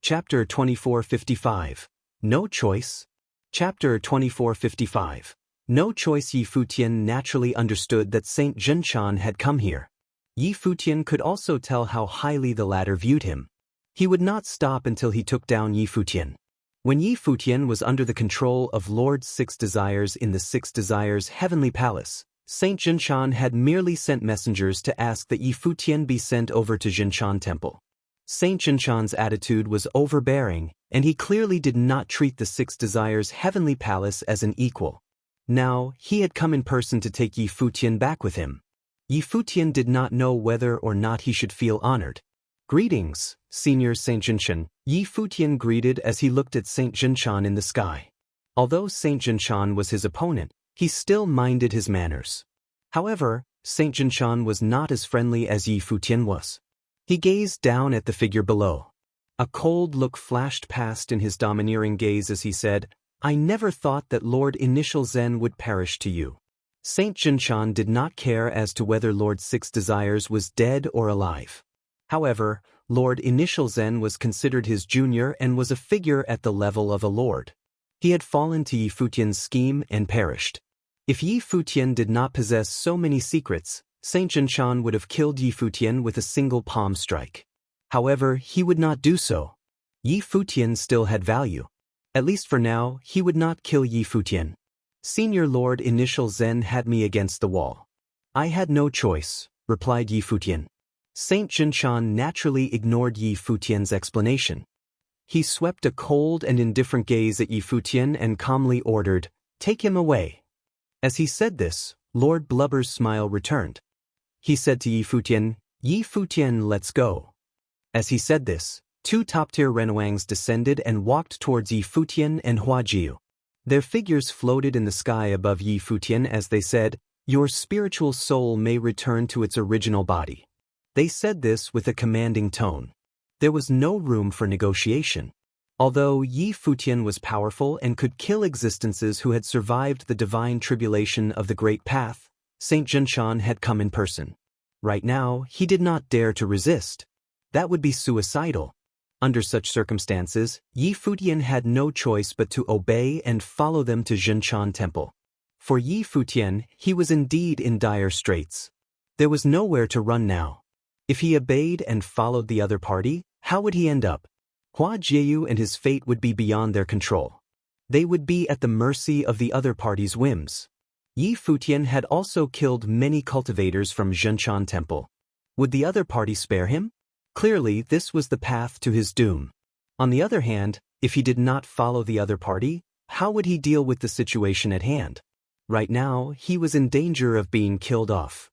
Chapter 2455. No Choice. Chapter 2455. No Choice. Yi Futian naturally understood that Saint Zhenchan had come here. Yi Futian could also tell how highly the latter viewed him. He would not stop until he took down Yi Futian. When Yi Futian was under the control of Lord Six Desires in the Six Desires Heavenly Palace, Saint Zhenchan had merely sent messengers to ask that Yi Futian be sent over to Zhenchan Temple. Saint Zhenchan's attitude was overbearing, and he clearly did not treat the Six Desires Heavenly Palace as an equal. Now, he had come in person to take Yi Futian back with him. Yi Futian did not know whether or not he should feel honored. "Greetings, Senior Saint Zhenchan," Yi Futian greeted as he looked at Saint Zhenchan in the sky. Although Saint Zhenchan was his opponent, he still minded his manners. However, Saint Zhenchan was not as friendly as Yi Futian was. He gazed down at the figure below. A cold look flashed past in his domineering gaze as he said, "I never thought that Lord Initial Zen would perish to you." Saint Zhenchan did not care as to whether Lord Six Desires was dead or alive. However, Lord Initial Zen was considered his junior and was a figure at the level of a lord. He had fallen to Yi Futian's scheme and perished. If Yi Futian did not possess so many secrets, Saint Zhenchan would have killed Yi Futian with a single palm strike. However, he would not do so. Yi Futian still had value. At least for now, he would not kill Yi Futian. "Senior Lord Initial Zen had me against the wall. I had no choice," replied Yi Futian. Saint Zhenchan naturally ignored Yi Futian's explanation. He swept a cold and indifferent gaze at Yi Futian and calmly ordered, "Take him away." As he said this, Lord Blubber's smile returned. He said to Yi Futian, "Yi Futian, let's go." As he said this, two top-tier Renwangs descended and walked towards Yi Futian and Huajiu. Their figures floated in the sky above Yi Futian as they said, "Your spiritual soul may return to its original body." They said this with a commanding tone. There was no room for negotiation. Although Yi Futian was powerful and could kill existences who had survived the divine tribulation of the Great Path, Saint Zhenchan had come in person. Right now, he did not dare to resist. That would be suicidal. Under such circumstances, Yi Futian had no choice but to obey and follow them to Zhenchan Temple. For Yi Futian, he was indeed in dire straits. There was nowhere to run now. If he obeyed and followed the other party, how would he end up? Hua Jieyu and his fate would be beyond their control. They would be at the mercy of the other party's whims. Yi Futian had also killed many cultivators from Zhenchan Temple. Would the other party spare him? Clearly, this was the path to his doom. On the other hand, if he did not follow the other party, how would he deal with the situation at hand? Right now, he was in danger of being killed off.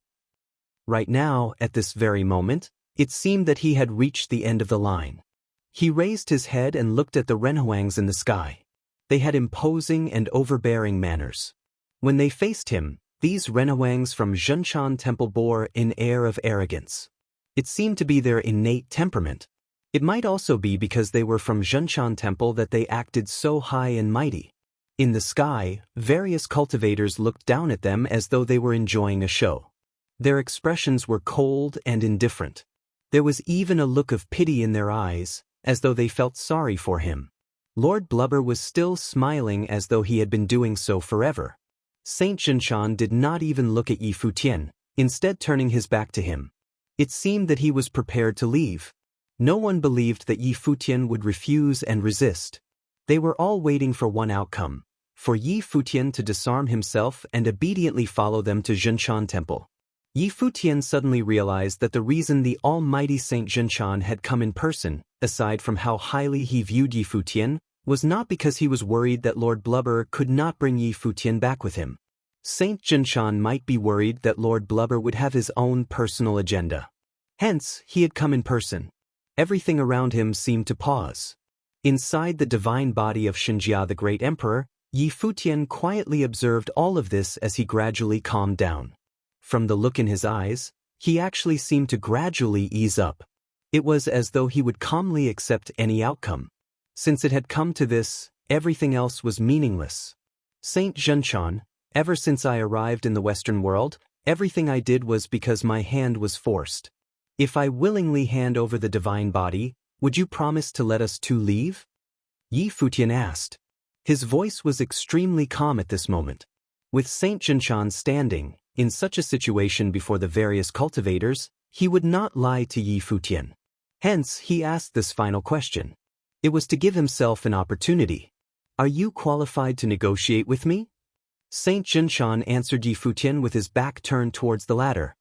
Right now, at this very moment, it seemed that he had reached the end of the line. He raised his head and looked at the Renhuangs in the sky. They had imposing and overbearing manners. When they faced him, these Renhuangs from Zhenchan Temple bore an air of arrogance. It seemed to be their innate temperament. It might also be because they were from Zhenchan Temple that they acted so high and mighty. In the sky, various cultivators looked down at them as though they were enjoying a show. Their expressions were cold and indifferent. There was even a look of pity in their eyes, as though they felt sorry for him. Lord Blubber was still smiling as though he had been doing so forever. Saint Zhenchan did not even look at Yi Futian, instead turning his back to him. It seemed that he was prepared to leave. No one believed that Yi Futian would refuse and resist. They were all waiting for one outcome, for Yi Futian to disarm himself and obediently follow them to Zhenchan Temple. Yi Futian suddenly realized that the reason the almighty Saint Zhenchan had come in person, aside from how highly he viewed Yi Futian, was not because he was worried that Lord Blubber could not bring Yi Futian back with him. Saint Zhenchan might be worried that Lord Blubber would have his own personal agenda. Hence, he had come in person. Everything around him seemed to pause. Inside the divine body of Xinjia the Great Emperor, Yi Futian quietly observed all of this as he gradually calmed down. From the look in his eyes, he actually seemed to gradually ease up. It was as though he would calmly accept any outcome. Since it had come to this, everything else was meaningless. Saint Zhenchan, ever since I arrived in the Western world, everything I did was because my hand was forced. If I willingly hand over the divine body, Would you promise to let us two leave? Yi Futian asked. His voice was extremely calm at this moment. With Saint Jinshan standing, in such a situation before the various cultivators, he would not lie to Yi Futian. Hence, he asked this final question. It was to give himself an opportunity. Are you qualified to negotiate with me? Saint Jinshan answered Yi Futian with his back turned towards the latter.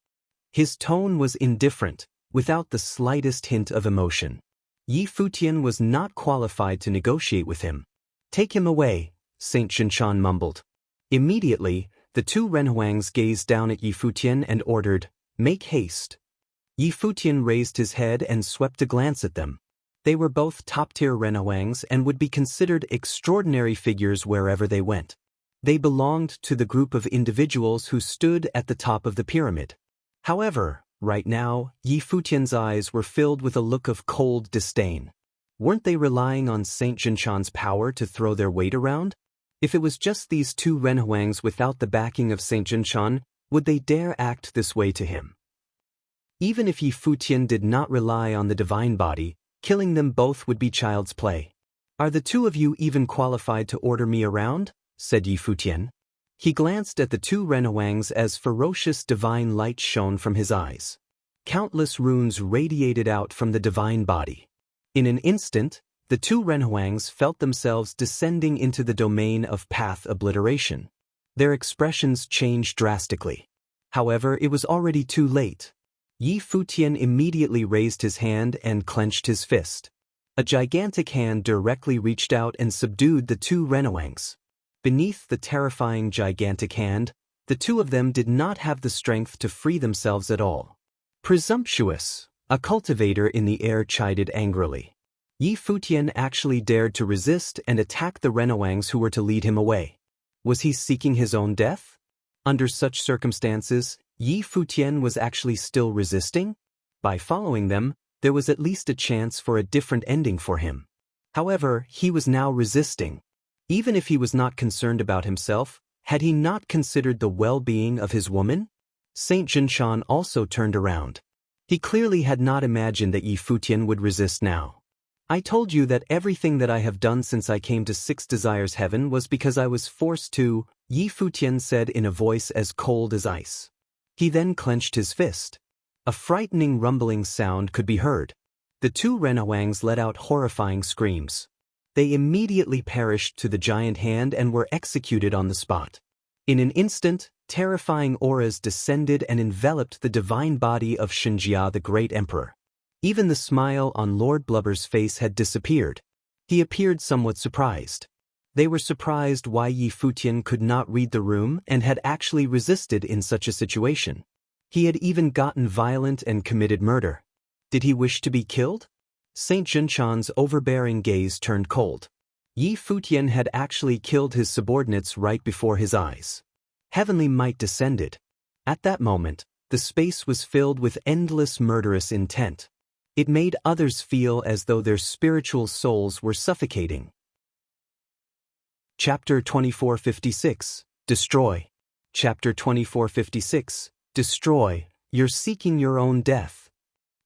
His tone was indifferent, without the slightest hint of emotion. Yi Futian was not qualified to negotiate with him. Take him away, Saint Jinshan mumbled. Immediately, the two Renhuangs gazed down at Yi Futian and ordered, "Make haste." Yi Futian raised his head and swept a glance at them. They were both top-tier Renhuangs and would be considered extraordinary figures wherever they went. They belonged to the group of individuals who stood at the top of the pyramid. However, right now, Yi Futian's eyes were filled with a look of cold disdain. Weren't they relying on Saint Jinshan's power to throw their weight around? If it was just these two Renhuangs without the backing of Saint Jinshan, would they dare act this way to him? Even if Yi Futian did not rely on the divine body, killing them both would be child's play. Are the two of you even qualified to order me around? Said Yi Futian. He glanced at the two Renhuangs as ferocious divine light shone from his eyes. Countless runes radiated out from the divine body. In an instant, the two Renhuangs felt themselves descending into the domain of path obliteration. Their expressions changed drastically. However, it was already too late. Yi Futian immediately raised his hand and clenched his fist. A gigantic hand directly reached out and subdued the two Renhuangs. Beneath the terrifying gigantic hand, the two of them did not have the strength to free themselves at all. Presumptuous, a cultivator in the air chided angrily. Yi Futian actually dared to resist and attack the Renhuangs who were to lead him away. Was he seeking his own death? Under such circumstances, Yi Futian was actually still resisting? By following them, there was at least a chance for a different ending for him. However, he was now resisting. Even if he was not concerned about himself, had he not considered the well-being of his woman? Saint Jinshan also turned around. He clearly had not imagined that Yi Futian would resist now. I told you that everything that I have done since I came to Six Desires Heaven was because I was forced to, Yi Futian said in a voice as cold as ice. He then clenched his fist. A frightening rumbling sound could be heard. The two Renhuangs let out horrifying screams. They immediately perished to the giant hand and were executed on the spot. In an instant, terrifying auras descended and enveloped the divine body of Xinjia the Great Emperor. Even the smile on Lord Blubber's face had disappeared. He appeared somewhat surprised. They were surprised why Yi Futian could not read the room and had actually resisted in such a situation. He had even gotten violent and committed murder. Did he wish to be killed? Saint Jinshan's overbearing gaze turned cold. Yi Futian had actually killed his subordinates right before his eyes. Heavenly might descended. At that moment, the space was filled with endless murderous intent. It made others feel as though their spiritual souls were suffocating. Chapter 2456, Destroy. Chapter 2456, Destroy, You're seeking your own death.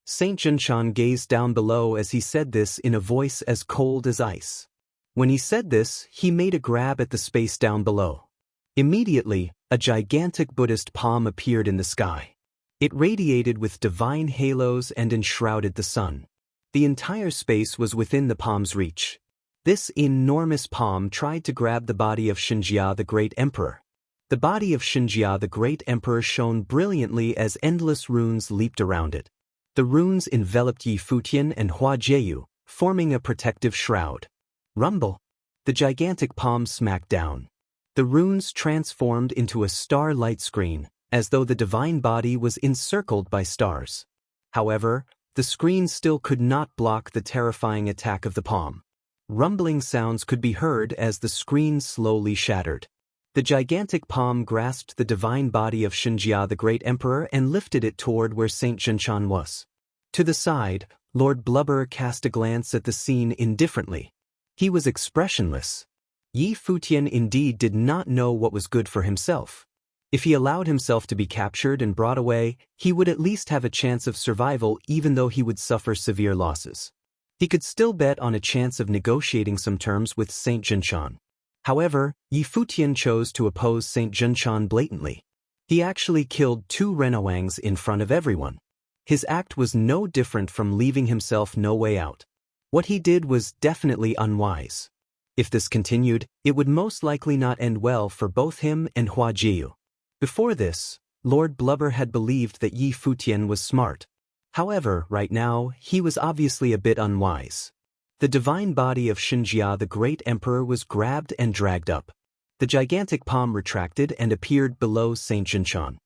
Saint Jinshan gazed down below as he said this in a voice as cold as ice. When he said this, he made a grab at the space down below. Immediately, a gigantic Buddhist palm appeared in the sky. It radiated with divine halos and enshrouded the sun. The entire space was within the palm's reach. This enormous palm tried to grab the body of Xinjia the Great Emperor. The body of Xinjia the Great Emperor shone brilliantly as endless runes leaped around it. The runes enveloped Yi Futian and Hua Jieyu, forming a protective shroud. Rumble! The gigantic palm smacked down. The runes transformed into a star-light screen, as though the divine body was encircled by stars. However, the screen still could not block the terrifying attack of the palm. Rumbling sounds could be heard as the screen slowly shattered. The gigantic palm grasped the divine body of Xinjia the Great Emperor and lifted it toward where Saint Jinshan was. To the side, Lord Blubber cast a glance at the scene indifferently. He was expressionless. Yi Futian indeed did not know what was good for himself. If he allowed himself to be captured and brought away, he would at least have a chance of survival even though he would suffer severe losses. He could still bet on a chance of negotiating some terms with Saint Jinshan. However, Yi Futian chose to oppose Saint Jinshan blatantly. He actually killed 2 Renowangs in front of everyone. His act was no different from leaving himself no way out. What he did was definitely unwise. If this continued, it would most likely not end well for both him and Hua Jiu. Before this, Lord Blubber had believed that Yi Futian was smart. However, right now, he was obviously a bit unwise. The divine body of Xinjia the Great Emperor was grabbed and dragged up. The gigantic palm retracted and appeared below Saint Jinshan.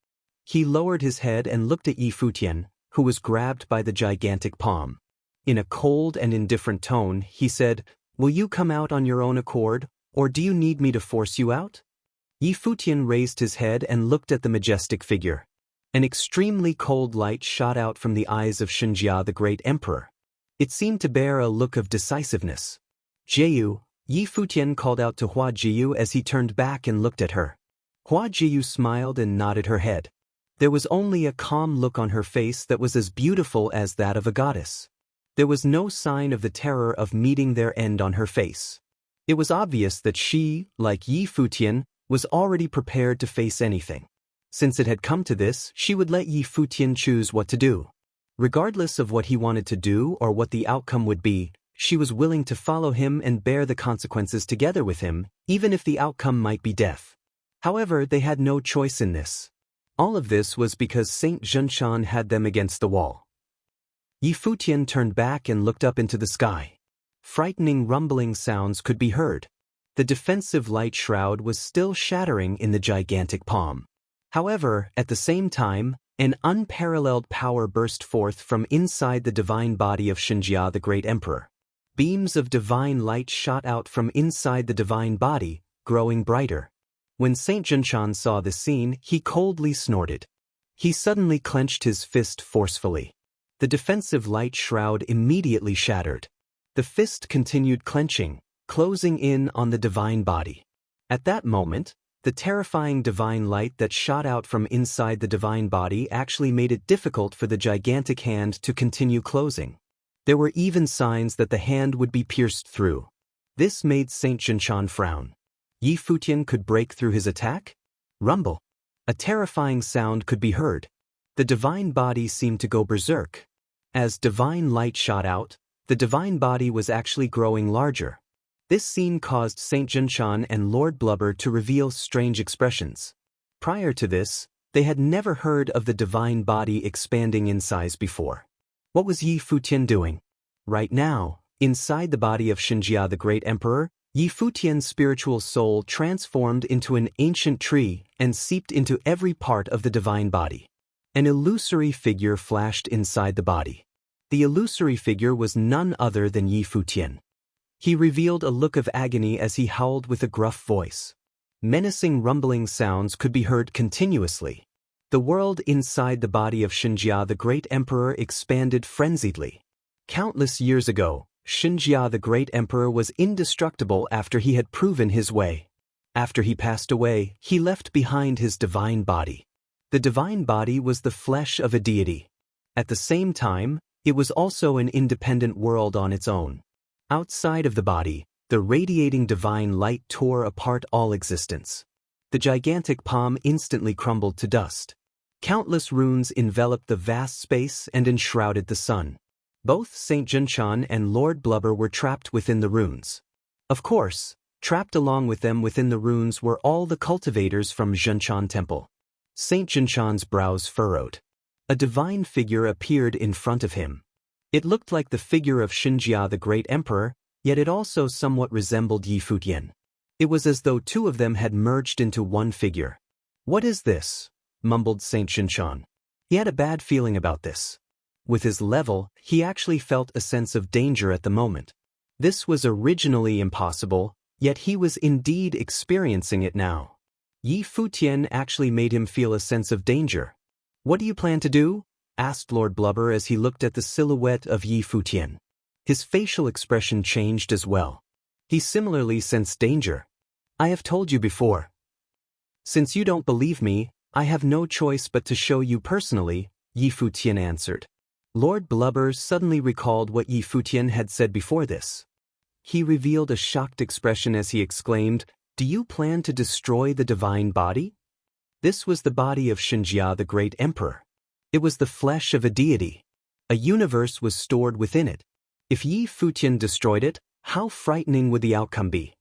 He lowered his head and looked at Yi Futian, who was grabbed by the gigantic palm. In a cold and indifferent tone, he said, "Will you come out on your own accord, or do you need me to force you out?" Yi Futian raised his head and looked at the majestic figure. An extremely cold light shot out from the eyes of Xinjia the Great Emperor. It seemed to bear a look of decisiveness. "Jiu," Yi Futian called out to Hua Jiu as he turned back and looked at her. Hua Jiu smiled and nodded her head. There was only a calm look on her face that was as beautiful as that of a goddess. There was no sign of the terror of meeting their end on her face. It was obvious that she, like Yi Futian, was already prepared to face anything. Since it had come to this, she would let Yi Futian choose what to do. Regardless of what he wanted to do or what the outcome would be, she was willing to follow him and bear the consequences together with him, even if the outcome might be death. However, they had no choice in this. All of this was because Saint Jinshan had them against the wall. Yi Futian turned back and looked up into the sky. Frightening rumbling sounds could be heard. The defensive light shroud was still shattering in the gigantic palm. However, at the same time, an unparalleled power burst forth from inside the divine body of Xinjia the Great Emperor. Beams of divine light shot out from inside the divine body, growing brighter. When Saint Jinshan saw this scene, he coldly snorted. He suddenly clenched his fist forcefully. The defensive light shroud immediately shattered. The fist continued clenching, closing in on the divine body. At that moment, the terrifying divine light that shot out from inside the divine body actually made it difficult for the gigantic hand to continue closing. There were even signs that the hand would be pierced through. This made Saint Jinshan frown. Yi Futian could break through his attack? Rumble. A terrifying sound could be heard. The divine body seemed to go berserk. As divine light shot out, the divine body was actually growing larger. This scene caused Saint Jinshan and Lord Blubber to reveal strange expressions. Prior to this, they had never heard of the divine body expanding in size before. What was Yi Futian doing? Right now, inside the body of Xinjia the Great Emperor, Yi Futian's spiritual soul transformed into an ancient tree and seeped into every part of the divine body. An illusory figure flashed inside the body. The illusory figure was none other than Yi Futian. He revealed a look of agony as he howled with a gruff voice. Menacing rumbling sounds could be heard continuously. The world inside the body of Xinjia the Great Emperor expanded frenziedly. Countless years ago, Xinjia the Great Emperor was indestructible after he had proven his way. After he passed away, he left behind his divine body. The divine body was the flesh of a deity. At the same time, it was also an independent world on its own. Outside of the body, the radiating divine light tore apart all existence. The gigantic palm instantly crumbled to dust. Countless runes enveloped the vast space and enshrouded the sun. Both Saint Jinshan and Lord Blubber were trapped within the runes. Of course, trapped along with them within the runes were all the cultivators from Jinshan Temple. Saint Jinshan's brows furrowed. A divine figure appeared in front of him. It looked like the figure of Xinjia the Great Emperor, yet it also somewhat resembled Yi Futian. It was as though two of them had merged into one figure. "What is this?" mumbled Saint Jinshan. He had a bad feeling about this. With his level, he actually felt a sense of danger at the moment. This was originally impossible, yet he was indeed experiencing it now. Yi Futian actually made him feel a sense of danger. "What do you plan to do?" asked Lord Blubber as he looked at the silhouette of Yi Futian. His facial expression changed as well. He similarly sensed danger. "I have told you before. Since you don't believe me, I have no choice but to show you personally," Yi Futian answered. Lord Blubber suddenly recalled what Yi Futian had said before this. He revealed a shocked expression as he exclaimed, "Do you plan to destroy the divine body?" This was the body of Shenjia, the great emperor. It was the flesh of a deity. A universe was stored within it. If Yi Futian destroyed it, how frightening would the outcome be?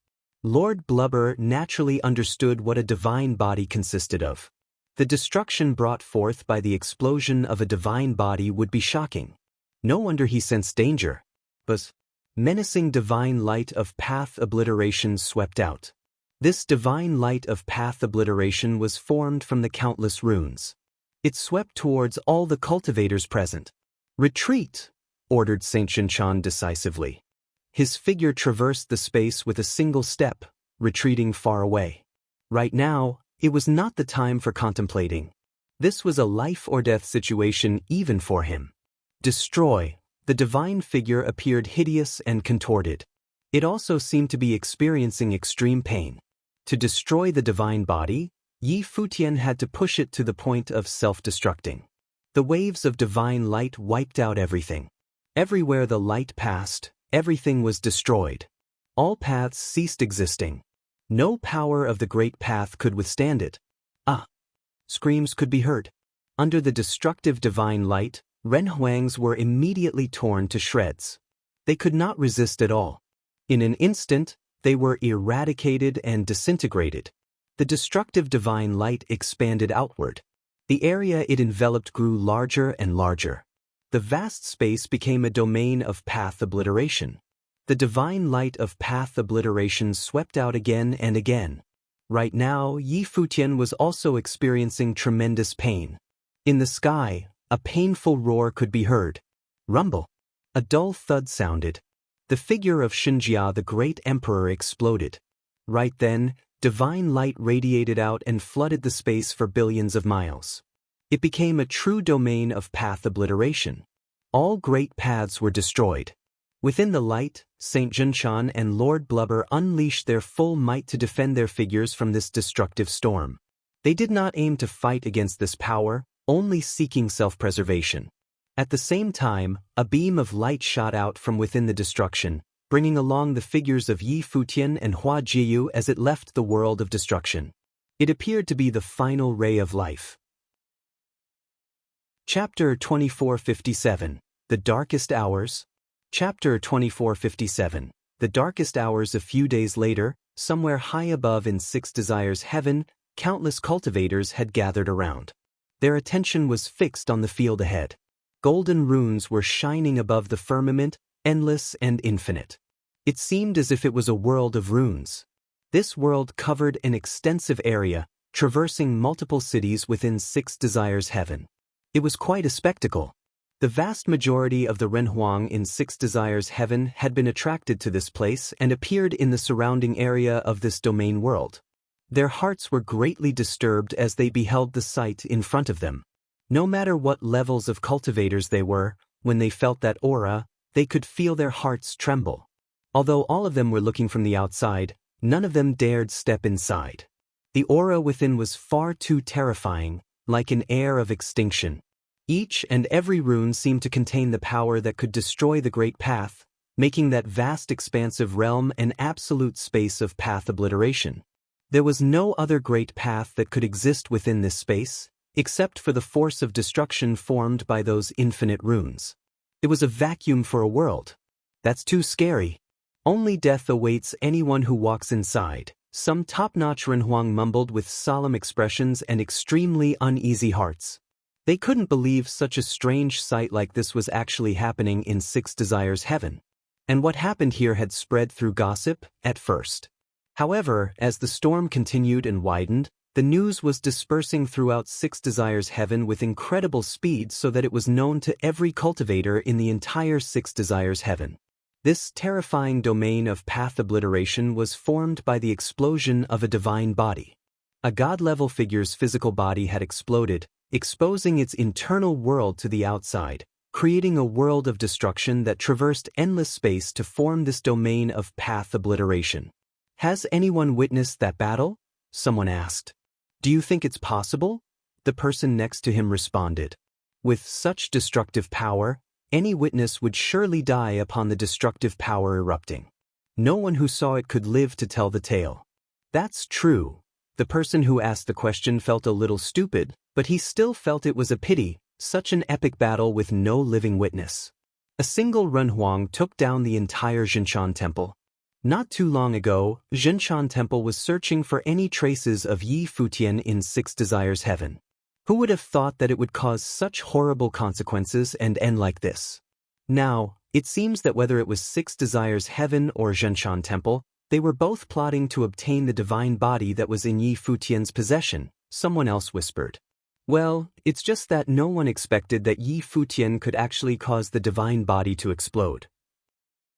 Lord Blubber naturally understood what a divine body consisted of. The destruction brought forth by the explosion of a divine body would be shocking. No wonder he sensed danger. But menacing divine light of path obliteration swept out. This divine light of path obliteration was formed from the countless runes. It swept towards all the cultivators present. "Retreat!" ordered Saint Jinshan decisively. His figure traversed the space with a single step, retreating far away. Right now, it was not the time for contemplating. This was a life-or-death situation even for him. "Destroy!" The divine figure appeared hideous and contorted. It also seemed to be experiencing extreme pain. To destroy the divine body, Yi Futian had to push it to the point of self-destructing. The waves of divine light wiped out everything. Everywhere the light passed, everything was destroyed. All paths ceased existing. No power of the great path could withstand it. Ah! Screams could be heard. Under the destructive divine light, Renhuangs were immediately torn to shreds. They could not resist at all. In an instant, they were eradicated and disintegrated. The destructive divine light expanded outward. The area it enveloped grew larger and larger. The vast space became a domain of path obliteration. The divine light of path obliteration swept out again and again. Right now, Yi Futian was also experiencing tremendous pain. In the sky, a painful roar could be heard. Rumble. A dull thud sounded. The figure of Shenjia, the great emperor, exploded. Right then, divine light radiated out and flooded the space for billions of miles. It became a true domain of path obliteration. All great paths were destroyed. Within the light, Saint Jinshan and Lord Blubber unleashed their full might to defend their figures from this destructive storm. They did not aim to fight against this power, only seeking self-preservation. At the same time, a beam of light shot out from within the destruction, bringing along the figures of Yi Futian and Hua Jiyu as it left the world of destruction. It appeared to be the final ray of life. Chapter 2457. The Darkest Hours. Chapter 2457. The darkest hours. A few days later, somewhere high above in Six Desires Heaven, countless cultivators had gathered around. Their attention was fixed on the field ahead. Golden runes were shining above the firmament, endless and infinite. It seemed as if it was a world of runes. This world covered an extensive area, traversing multiple cities within Six Desires Heaven. It was quite a spectacle. The vast majority of the Renhuang in Six Desires Heaven had been attracted to this place and appeared in the surrounding area of this domain world. Their hearts were greatly disturbed as they beheld the sight in front of them. No matter what levels of cultivators they were, when they felt that aura, they could feel their hearts tremble. Although all of them were looking from the outside, none of them dared step inside. The aura within was far too terrifying, like an air of extinction. Each and every rune seemed to contain the power that could destroy the great path, making that vast expansive realm an absolute space of path obliteration. There was no other great path that could exist within this space, except for the force of destruction formed by those infinite runes. It was a vacuum for a world. That's too scary. Only death awaits anyone who walks inside, some top-notch Renhuang mumbled with solemn expressions and extremely uneasy hearts. They couldn't believe such a strange sight like this was actually happening in Six Desires Heaven. And what happened here had spread through gossip at first. However, as the storm continued and widened, the news was dispersing throughout Six Desires Heaven with incredible speed so that it was known to every cultivator in the entire Six Desires Heaven. This terrifying domain of path obliteration was formed by the explosion of a divine body. A god-level figure's physical body had exploded, exposing its internal world to the outside, creating a world of destruction that traversed endless space to form this domain of path obliteration. "Has anyone witnessed that battle?" someone asked. "Do you think it's possible?" The person next to him responded. With such destructive power, any witness would surely die upon the destructive power erupting. No one who saw it could live to tell the tale. That's true. The person who asked the question felt a little stupid, but he still felt it was a pity, such an epic battle with no living witness. A single Renhuang took down the entire Jinshan temple. Not too long ago, Jinshan temple was searching for any traces of Yi Futian in Six Desires Heaven. Who would have thought that it would cause such horrible consequences and end like this? Now, it seems that whether it was Six Desires Heaven or Jinshan temple, they were both plotting to obtain the divine body that was in Yi Futian's possession, someone else whispered. Well, it's just that no one expected that Yi Futian could actually cause the divine body to explode.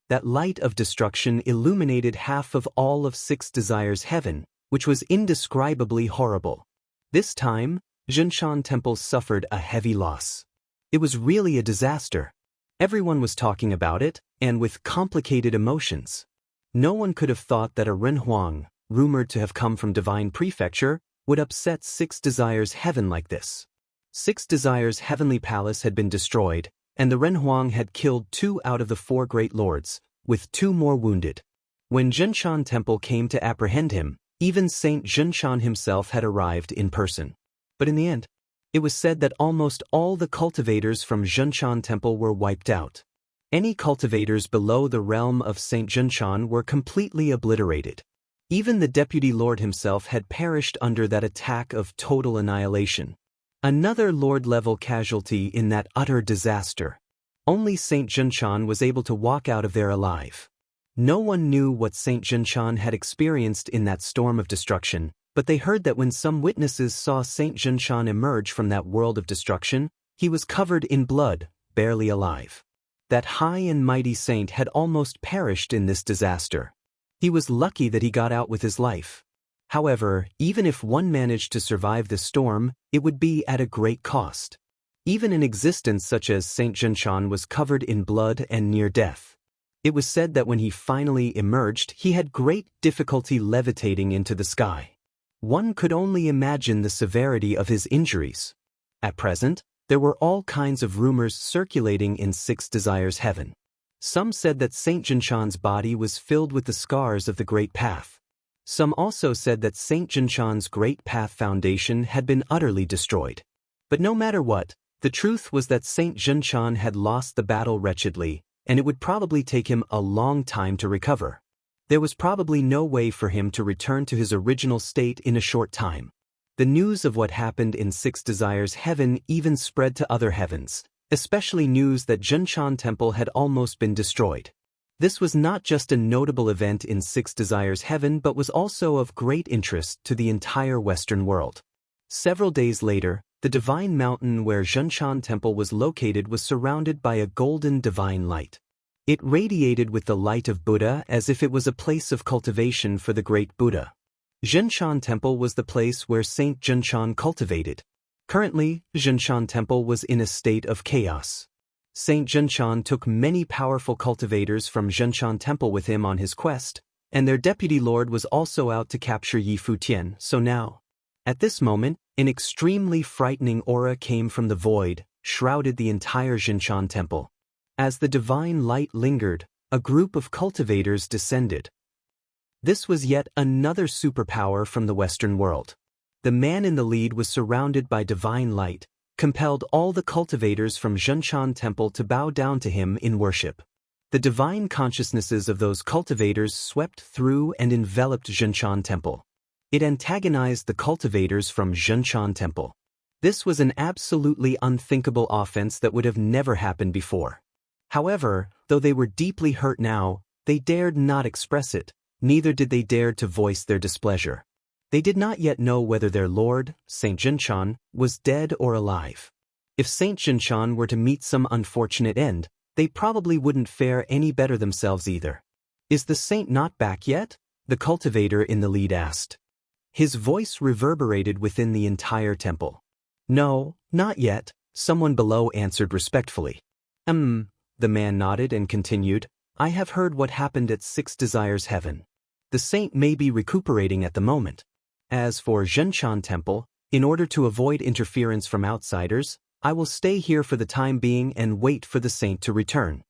That light of destruction illuminated half of all of Six Desires Heaven, which was indescribably horrible. This time, Jinshan temple suffered a heavy loss. It was really a disaster. Everyone was talking about it, and with complicated emotions. No one could have thought that a Renhuang, rumored to have come from Divine Prefecture, would upset Six Desires Heaven like this. Six Desires Heavenly Palace had been destroyed, and the Renhuang had killed 2 out of the 4 great lords, with 2 more wounded. When Jinshan temple came to apprehend him, even Saint Jinshan himself had arrived in person. But in the end, it was said that almost all the cultivators from Jinshan temple were wiped out. Any cultivators below the realm of Saint Jinshan were completely obliterated. Even the deputy lord himself had perished under that attack of total annihilation. Another lord-level casualty in that utter disaster. Only Saint Jinshan was able to walk out of there alive. No one knew what Saint Jinshan had experienced in that storm of destruction, but they heard that when some witnesses saw Saint Jinshan emerge from that world of destruction, he was covered in blood, barely alive. That high and mighty saint had almost perished in this disaster. He was lucky that he got out with his life. However, even if one managed to survive the storm, it would be at a great cost. Even an existence such as Saint Jinshan was covered in blood and near death. It was said that when he finally emerged, he had great difficulty levitating into the sky. One could only imagine the severity of his injuries. At present, there were all kinds of rumors circulating in Six Desires Heaven. Some said that Saint Jinshan's body was filled with the scars of the Great Path. Some also said that Saint Jinshan's Great Path Foundation had been utterly destroyed. But no matter what, the truth was that Saint Jinshan had lost the battle wretchedly, and it would probably take him a long time to recover. There was probably no way for him to return to his original state in a short time. The news of what happened in Six Desires Heaven even spread to other heavens, especially news that Jinshan temple had almost been destroyed. This was not just a notable event in Six Desires Heaven but was also of great interest to the entire Western world. Several days later, the divine mountain where Jinshan temple was located was surrounded by a golden divine light. It radiated with the light of Buddha as if it was a place of cultivation for the great Buddha. Jinshan temple was the place where Saint Jinshan cultivated. Currently, Jinshan temple was in a state of chaos. Saint Jinshan took many powerful cultivators from Jinshan temple with him on his quest, and their deputy lord was also out to capture Yi Futian, so now. At this moment, an extremely frightening aura came from the void, shrouded the entire Jinshan temple. As the divine light lingered, a group of cultivators descended. This was yet another superpower from the Western world. The man in the lead was surrounded by divine light, compelled all the cultivators from Jinshan temple to bow down to him in worship. The divine consciousnesses of those cultivators swept through and enveloped Jinshan temple. It antagonized the cultivators from Jinshan temple. This was an absolutely unthinkable offense that would have never happened before. However, though they were deeply hurt now, they dared not express it, neither did they dare to voice their displeasure. They did not yet know whether their lord, Saint Jinshan, was dead or alive. If Saint Jinshan were to meet some unfortunate end, they probably wouldn't fare any better themselves either. "Is the saint not back yet?" the cultivator in the lead asked. His voice reverberated within the entire temple. "No, not yet," someone below answered respectfully. The man nodded and continued, "I have heard what happened at Six Desires Heaven. The saint may be recuperating at the moment. As for Jinshan temple, in order to avoid interference from outsiders, I will stay here for the time being and wait for the saint to return."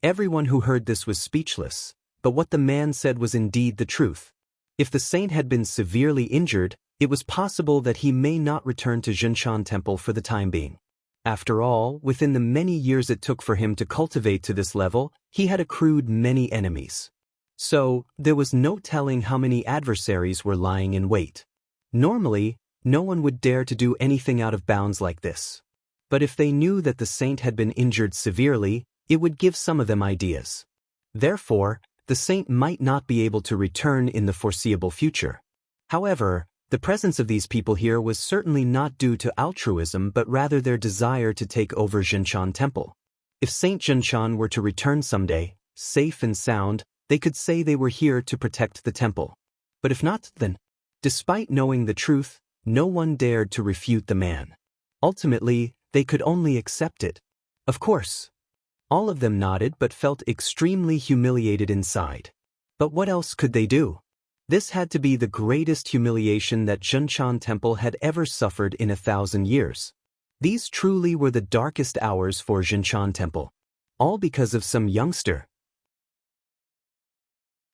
Everyone who heard this was speechless, but what the man said was indeed the truth. If the saint had been severely injured, it was possible that he may not return to Jinshan Temple for the time being. After all, within the many years it took for him to cultivate to this level, he had accrued many enemies. So, there was no telling how many adversaries were lying in wait. Normally, no one would dare to do anything out of bounds like this. But if they knew that the saint had been injured severely, it would give some of them ideas. Therefore, the saint might not be able to return in the foreseeable future. However, the presence of these people here was certainly not due to altruism but rather their desire to take over Jinshan Temple. If Saint Jinshan were to return someday, safe and sound, they could say they were here to protect the temple. But if not, then, despite knowing the truth, no one dared to refute the man. Ultimately, they could only accept it. Of course. All of them nodded but felt extremely humiliated inside. But what else could they do? This had to be the greatest humiliation that Jinshan Temple had ever suffered in 1,000 years. These truly were the darkest hours for Jinshan Temple. All because of some youngster.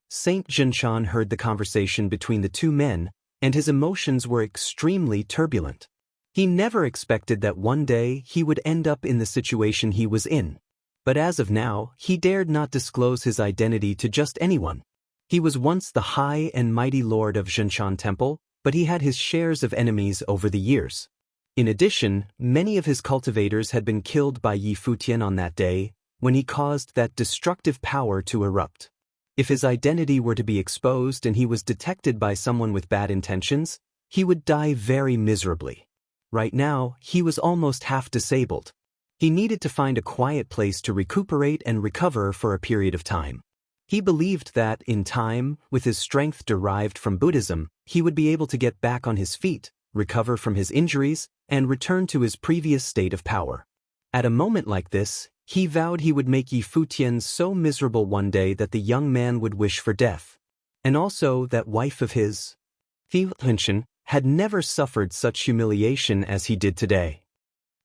Saint Jinshan heard the conversation between the two men, and his emotions were extremely turbulent. He never expected that one day he would end up in the situation he was in. But as of now, he dared not disclose his identity to just anyone. He was once the high and mighty lord of Jinshan Temple, but he had his shares of enemies over the years. In addition, many of his cultivators had been killed by Yi Futian on that day, when he caused that destructive power to erupt. If his identity were to be exposed and he was detected by someone with bad intentions, he would die very miserably. Right now, he was almost half disabled. He needed to find a quiet place to recuperate and recover for a period of time. He believed that, in time, with his strength derived from Buddhism, he would be able to get back on his feet, recover from his injuries, and return to his previous state of power. At a moment like this, he vowed he would make Yi Futian so miserable one day that the young man would wish for death. And also that wife of his, Futian, had never suffered such humiliation as he did today.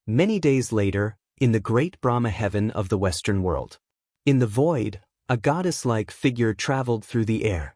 Many days later, in the great Brahma heaven of the Western world. In the void, a goddess-like figure traveled through the air.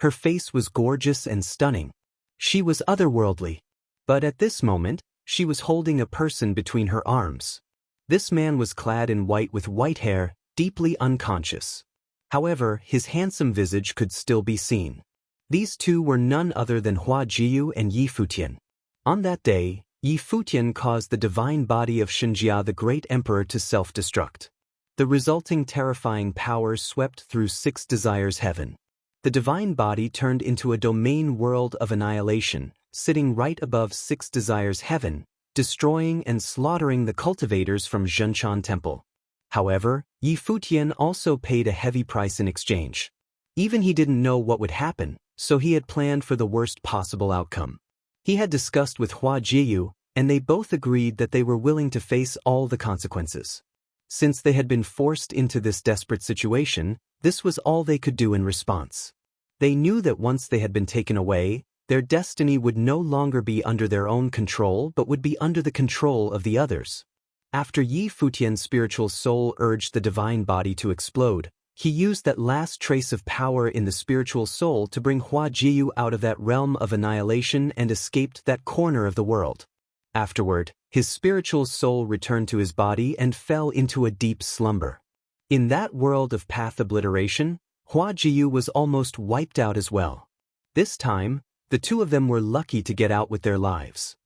Her face was gorgeous and stunning. She was otherworldly. But at this moment, she was holding a person between her arms. This man was clad in white with white hair, deeply unconscious. However, his handsome visage could still be seen. These two were none other than Hua Jiyu and Yi Futian. On that day, Yi Futian caused the divine body of Xinjia the great emperor to self-destruct. The resulting terrifying power swept through Six Desires Heaven. The divine body turned into a domain world of annihilation, sitting right above Six Desires Heaven, destroying and slaughtering the cultivators from Jinshan Temple. However, Yi Futian also paid a heavy price in exchange. Even he didn't know what would happen, so he had planned for the worst possible outcome. He had discussed with Hua Jiyu, and they both agreed that they were willing to face all the consequences. Since they had been forced into this desperate situation, this was all they could do in response. They knew that once they had been taken away, their destiny would no longer be under their own control but would be under the control of the others. After Yi Futian's spiritual soul urged the divine body to explode, he used that last trace of power in the spiritual soul to bring Hua Jiyu out of that realm of annihilation and escaped that corner of the world. Afterward, his spiritual soul returned to his body and fell into a deep slumber. In that world of path obliteration, Hua Jiyu was almost wiped out as well. This time, the two of them were lucky to get out with their lives.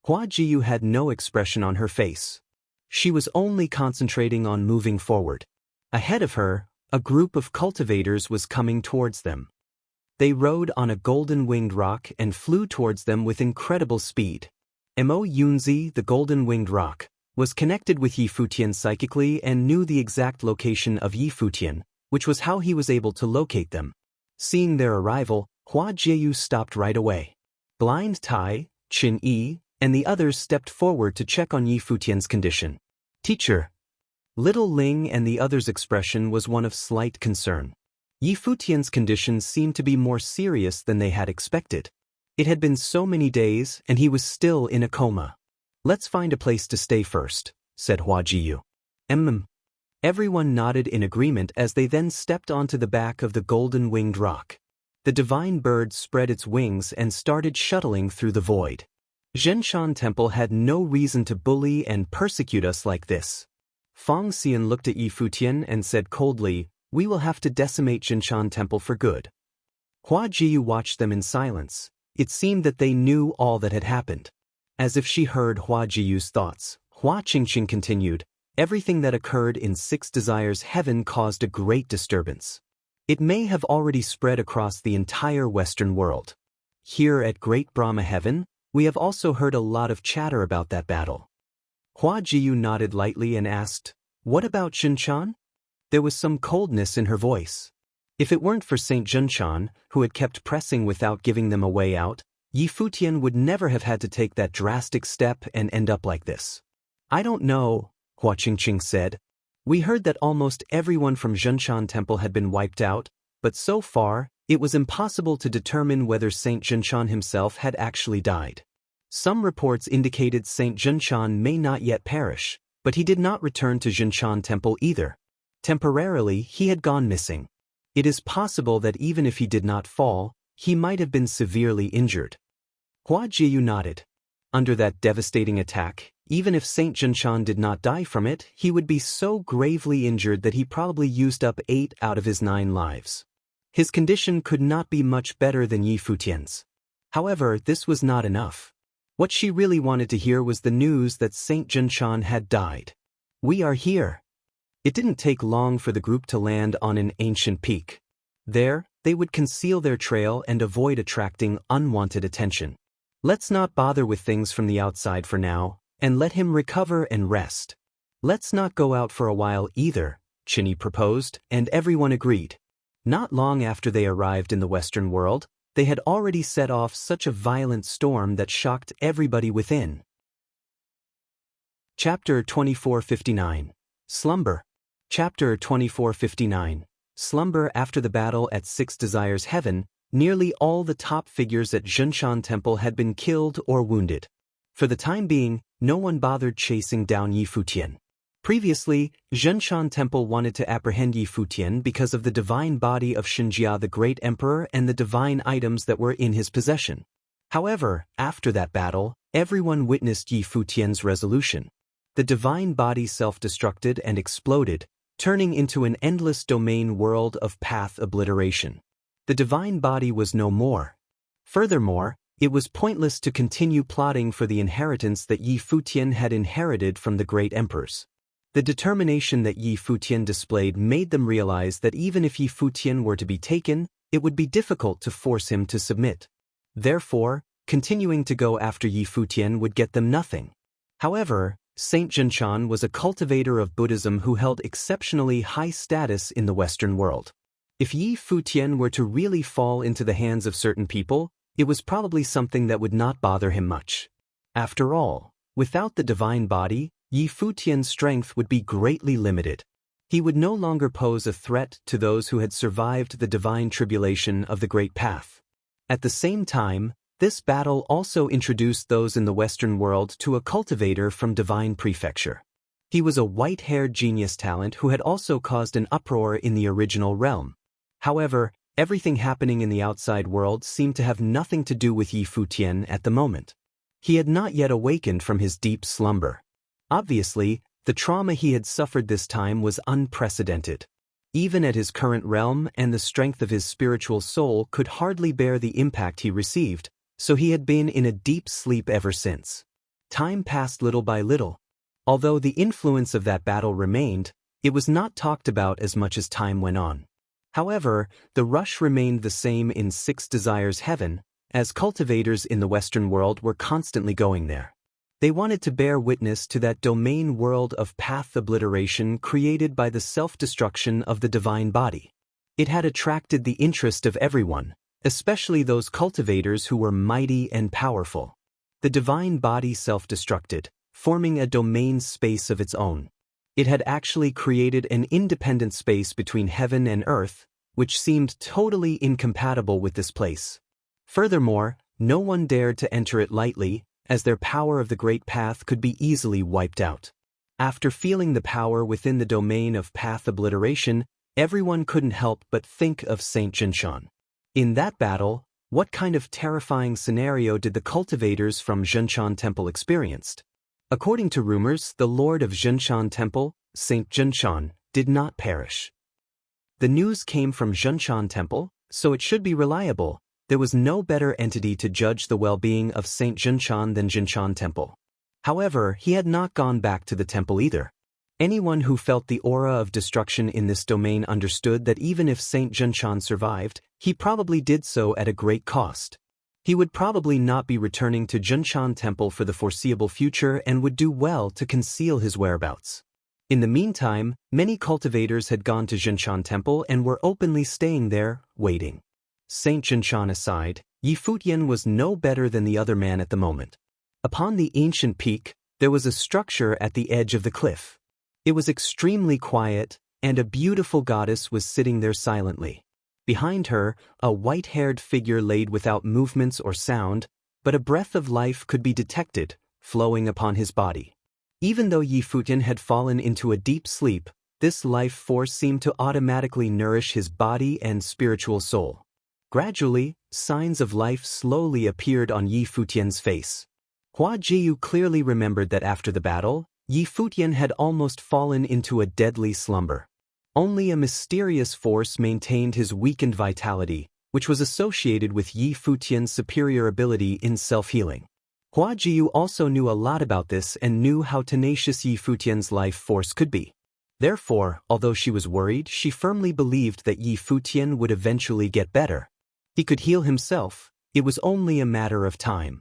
Hua Jiyu had no expression on her face. She was only concentrating on moving forward. Ahead of her, a group of cultivators was coming towards them. They rode on a golden-winged roc and flew towards them with incredible speed. Mo Yunzi, the golden-winged roc, was connected with Yi Futian psychically and knew the exact location of Yi Futian, which was how he was able to locate them. Seeing their arrival, Hua Jiyu stopped right away. Blind Tai, Qin Yi, and the others stepped forward to check on Yi Futian's condition. Teacher. Little Ling and the others' expression was one of slight concern. Yi Futian's condition seemed to be more serious than they had expected. It had been so many days and he was still in a coma. Let's find a place to stay first, said Hua Jiyu. Everyone nodded in agreement as they then stepped onto the back of the golden-winged rock. The divine bird spread its wings and started shuttling through the void. Zhenshan Temple had no reason to bully and persecute us like this. Feng Xian looked at Yi Futian and said coldly, "We will have to decimate Zhenshan Temple for good." Hua Jiyu watched them in silence. It seemed that they knew all that had happened. As if she heard Hua Jiyu's thoughts, Hua Qingqing continued, "Everything that occurred in Six Desires Heaven caused a great disturbance. It may have already spread across the entire Western world. Here at Great Brahma Heaven, we have also heard a lot of chatter about that battle." Hua Jiyu nodded lightly and asked, "What about Zhenshan?" There was some coldness in her voice. If it weren't for Saint Zhenshan, who had kept pressing without giving them a way out, Yi Futian would never have had to take that drastic step and end up like this. "I don't know," Hua Qingqing said. "We heard that almost everyone from Zhenshan Temple had been wiped out, but so far, it was impossible to determine whether Saint Zhenshan himself had actually died. Some reports indicated Saint Zhenshan may not yet perish, but he did not return to Zhenshan Temple either. Temporarily, he had gone missing. It is possible that even if he did not fall, he might have been severely injured." Hua Jiyu nodded. Under that devastating attack, even if Saint Zhenshan did not die from it, he would be so gravely injured that he probably used up 8 out of his 9 lives. His condition could not be much better than Yi Futian's. However, this was not enough. What she really wanted to hear was the news that Saint Zhenshan had died. "We are here." It didn't take long for the group to land on an ancient peak. There, they would conceal their trail and avoid attracting unwanted attention. "Let's not bother with things from the outside for now, and let him recover and rest. Let's not go out for a while either," Chinny proposed, and everyone agreed. Not long after they arrived in the Western world, they had already set off such a violent storm that shocked everybody within. Chapter 2459. Slumber. Chapter 2459. Slumber. After the battle at Six Desires Heaven, nearly all the top figures at Zhenshan Temple had been killed or wounded. For the time being, no one bothered chasing down Yi Futian. Previously, Zhenshan Temple wanted to apprehend Yi Futian because of the divine body of Xinjia the Great Emperor and the divine items that were in his possession. However, after that battle, everyone witnessed Yi Futian's resolution. The divine body self-destructed and exploded, turning into an endless domain world of path obliteration. The divine body was no more. Furthermore, it was pointless to continue plotting for the inheritance that Yi Futian had inherited from the great emperors. The determination that Yi Futian displayed made them realize that even if Yi Futian were to be taken, it would be difficult to force him to submit. Therefore, continuing to go after Yi Futian would get them nothing. However, Saint Zhenshan was a cultivator of Buddhism who held exceptionally high status in the Western world. If Yi Futian were to really fall into the hands of certain people, it was probably something that would not bother him much. After all, without the divine body, Yi Futian's strength would be greatly limited. He would no longer pose a threat to those who had survived the divine tribulation of the Great Path. At the same time, this battle also introduced those in the Western world to a cultivator from Divine Prefecture. He was a white-haired genius talent who had also caused an uproar in the original realm. However, everything happening in the outside world seemed to have nothing to do with Yi Futian at the moment. He had not yet awakened from his deep slumber. Obviously, the trauma he had suffered this time was unprecedented. Even at his current realm and the strength of his spiritual soul could hardly bear the impact he received, so he had been in a deep sleep ever since. Time passed little by little. Although the influence of that battle remained, it was not talked about as much as time went on. However, the rush remained the same in Six Desires Heaven, as cultivators in the Western world were constantly going there. They wanted to bear witness to that domain world of path obliteration created by the self-destruction of the divine body. It had attracted the interest of everyone, especially those cultivators who were mighty and powerful. The divine body self-destructed, forming a domain space of its own. It had actually created an independent space between heaven and earth, which seemed totally incompatible with this place. Furthermore, no one dared to enter it lightly, as their power of the Great Path could be easily wiped out. After feeling the power within the domain of path obliteration, everyone couldn't help but think of Saint Jinshan. In that battle, what kind of terrifying scenario did the cultivators from Jinshan Temple experience? According to rumors, the Lord of Jinshan Temple, Saint Jinshan, did not perish. The news came from Jinshan Temple, so it should be reliable. There was no better entity to judge the well-being of Saint Jinshan than Jinshan Temple. However, he had not gone back to the temple either. Anyone who felt the aura of destruction in this domain understood that even if Saint Jinshan survived, he probably did so at a great cost. He would probably not be returning to Jinshan Temple for the foreseeable future and would do well to conceal his whereabouts. In the meantime, many cultivators had gone to Jinshan Temple and were openly staying there, waiting. Saint Jinshan aside, Yi Futian was no better than the other man at the moment. Upon the ancient peak, there was a structure at the edge of the cliff. It was extremely quiet, and a beautiful goddess was sitting there silently. Behind her, a white-haired figure laid without movements or sound, but a breath of life could be detected, flowing upon his body. Even though Yi Futian had fallen into a deep sleep, this life force seemed to automatically nourish his body and spiritual soul. Gradually, signs of life slowly appeared on Yi Futian's face. Hua Jiyu clearly remembered that after the battle, Yi Futian had almost fallen into a deadly slumber. Only a mysterious force maintained his weakened vitality, which was associated with Yi Futian's superior ability in self-healing. Hua Jiyu also knew a lot about this and knew how tenacious Yi Futian's life force could be. Therefore, although she was worried, she firmly believed that Yi Futian would eventually get better. He could heal himself, it was only a matter of time.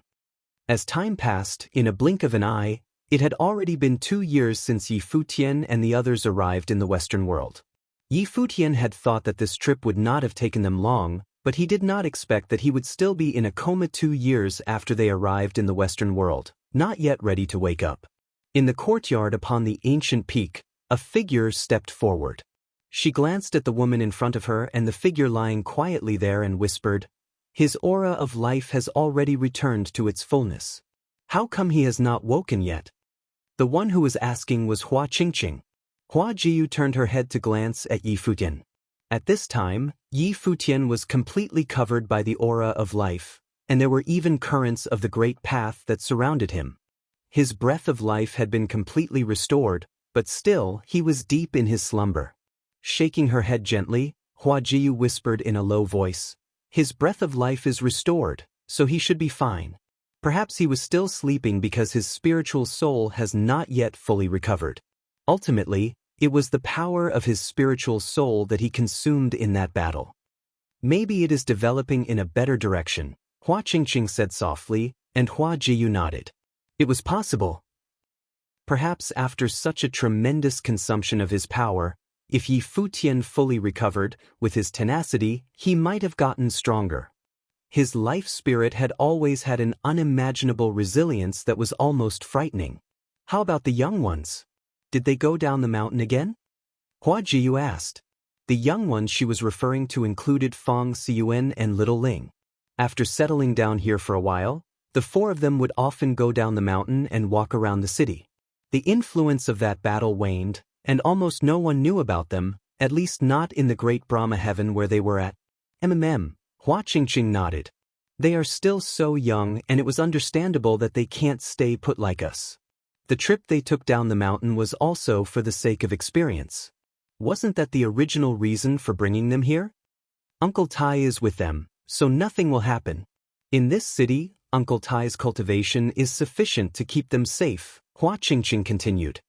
As time passed, in a blink of an eye, it had already been 2 years since Yi Futian and the others arrived in the Western world. Yi Futian had thought that this trip would not have taken them long, but he did not expect that he would still be in a coma 2 years after they arrived in the Western world, not yet ready to wake up. In the courtyard upon the ancient peak, a figure stepped forward. She glanced at the woman in front of her and the figure lying quietly there and whispered, "His aura of life has already returned to its fullness. How come he has not woken yet?" The one who was asking was Hua Qingqing. Hua Jiyu turned her head to glance at Yi Futian. At this time, Yi Futian was completely covered by the aura of life, and there were even currents of the great path that surrounded him. His breath of life had been completely restored, but still he was deep in his slumber. Shaking her head gently, Hua Jiyu whispered in a low voice, "His breath of life is restored, so he should be fine. Perhaps he was still sleeping because his spiritual soul has not yet fully recovered." Ultimately, it was the power of his spiritual soul that he consumed in that battle. "Maybe it is developing in a better direction," Hua Qingqing said softly, and Hua Jiyu nodded. It was possible. Perhaps after such a tremendous consumption of his power, if Yi Futian fully recovered, with his tenacity, he might have gotten stronger. His life spirit had always had an unimaginable resilience that was almost frightening. How about the young ones? Did they go down the mountain again? Hua Jiyu asked. The young ones she was referring to included Fang Xiyuan and Little Ling. After settling down here for a while, the 4 of them would often go down the mountain and walk around the city. The influence of that battle waned, and almost no one knew about them, at least not in the great Brahma heaven where they were at. Hua Qingqing nodded. They are still so young, and it was understandable that they can't stay put like us. The trip they took down the mountain was also for the sake of experience. Wasn't that the original reason for bringing them here? Uncle Tai is with them, so nothing will happen. In this city, Uncle Tai's cultivation is sufficient to keep them safe, Hua Qingqing continued.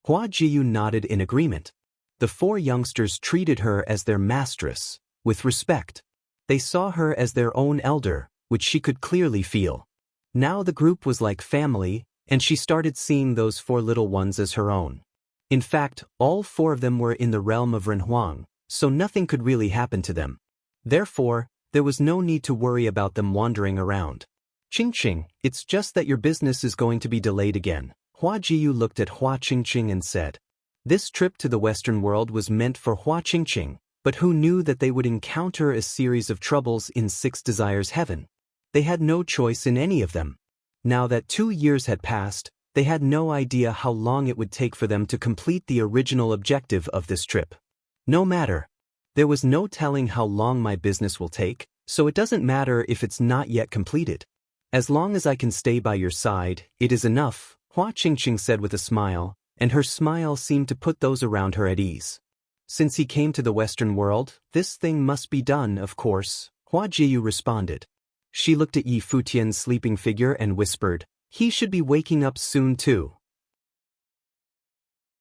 Hua Jiyu nodded in agreement. The 4 youngsters treated her as their mistress, with respect. They saw her as their own elder, which she could clearly feel. Now the group was like family, and she started seeing those 4 little ones as her own. In fact, all 4 of them were in the realm of Renhuang, so nothing could really happen to them. Therefore, there was no need to worry about them wandering around. Qingqing, it's just that your business is going to be delayed again. Hua Jiyu looked at Hua Qingqing and said. This trip to the Western world was meant for Hua Qingqing, but who knew that they would encounter a series of troubles in 6 Desires Heaven? They had no choice in any of them. Now that 2 years had passed, they had no idea how long it would take for them to complete the original objective of this trip. No matter. There was no telling how long my business will take, so it doesn't matter if it's not yet completed. As long as I can stay by your side, it is enough, Hua Qingqing said with a smile, and her smile seemed to put those around her at ease. Since he came to the Western world, this thing must be done, of course, Hua Jiyu responded. She looked at Yi Futian's sleeping figure and whispered, he should be waking up soon too.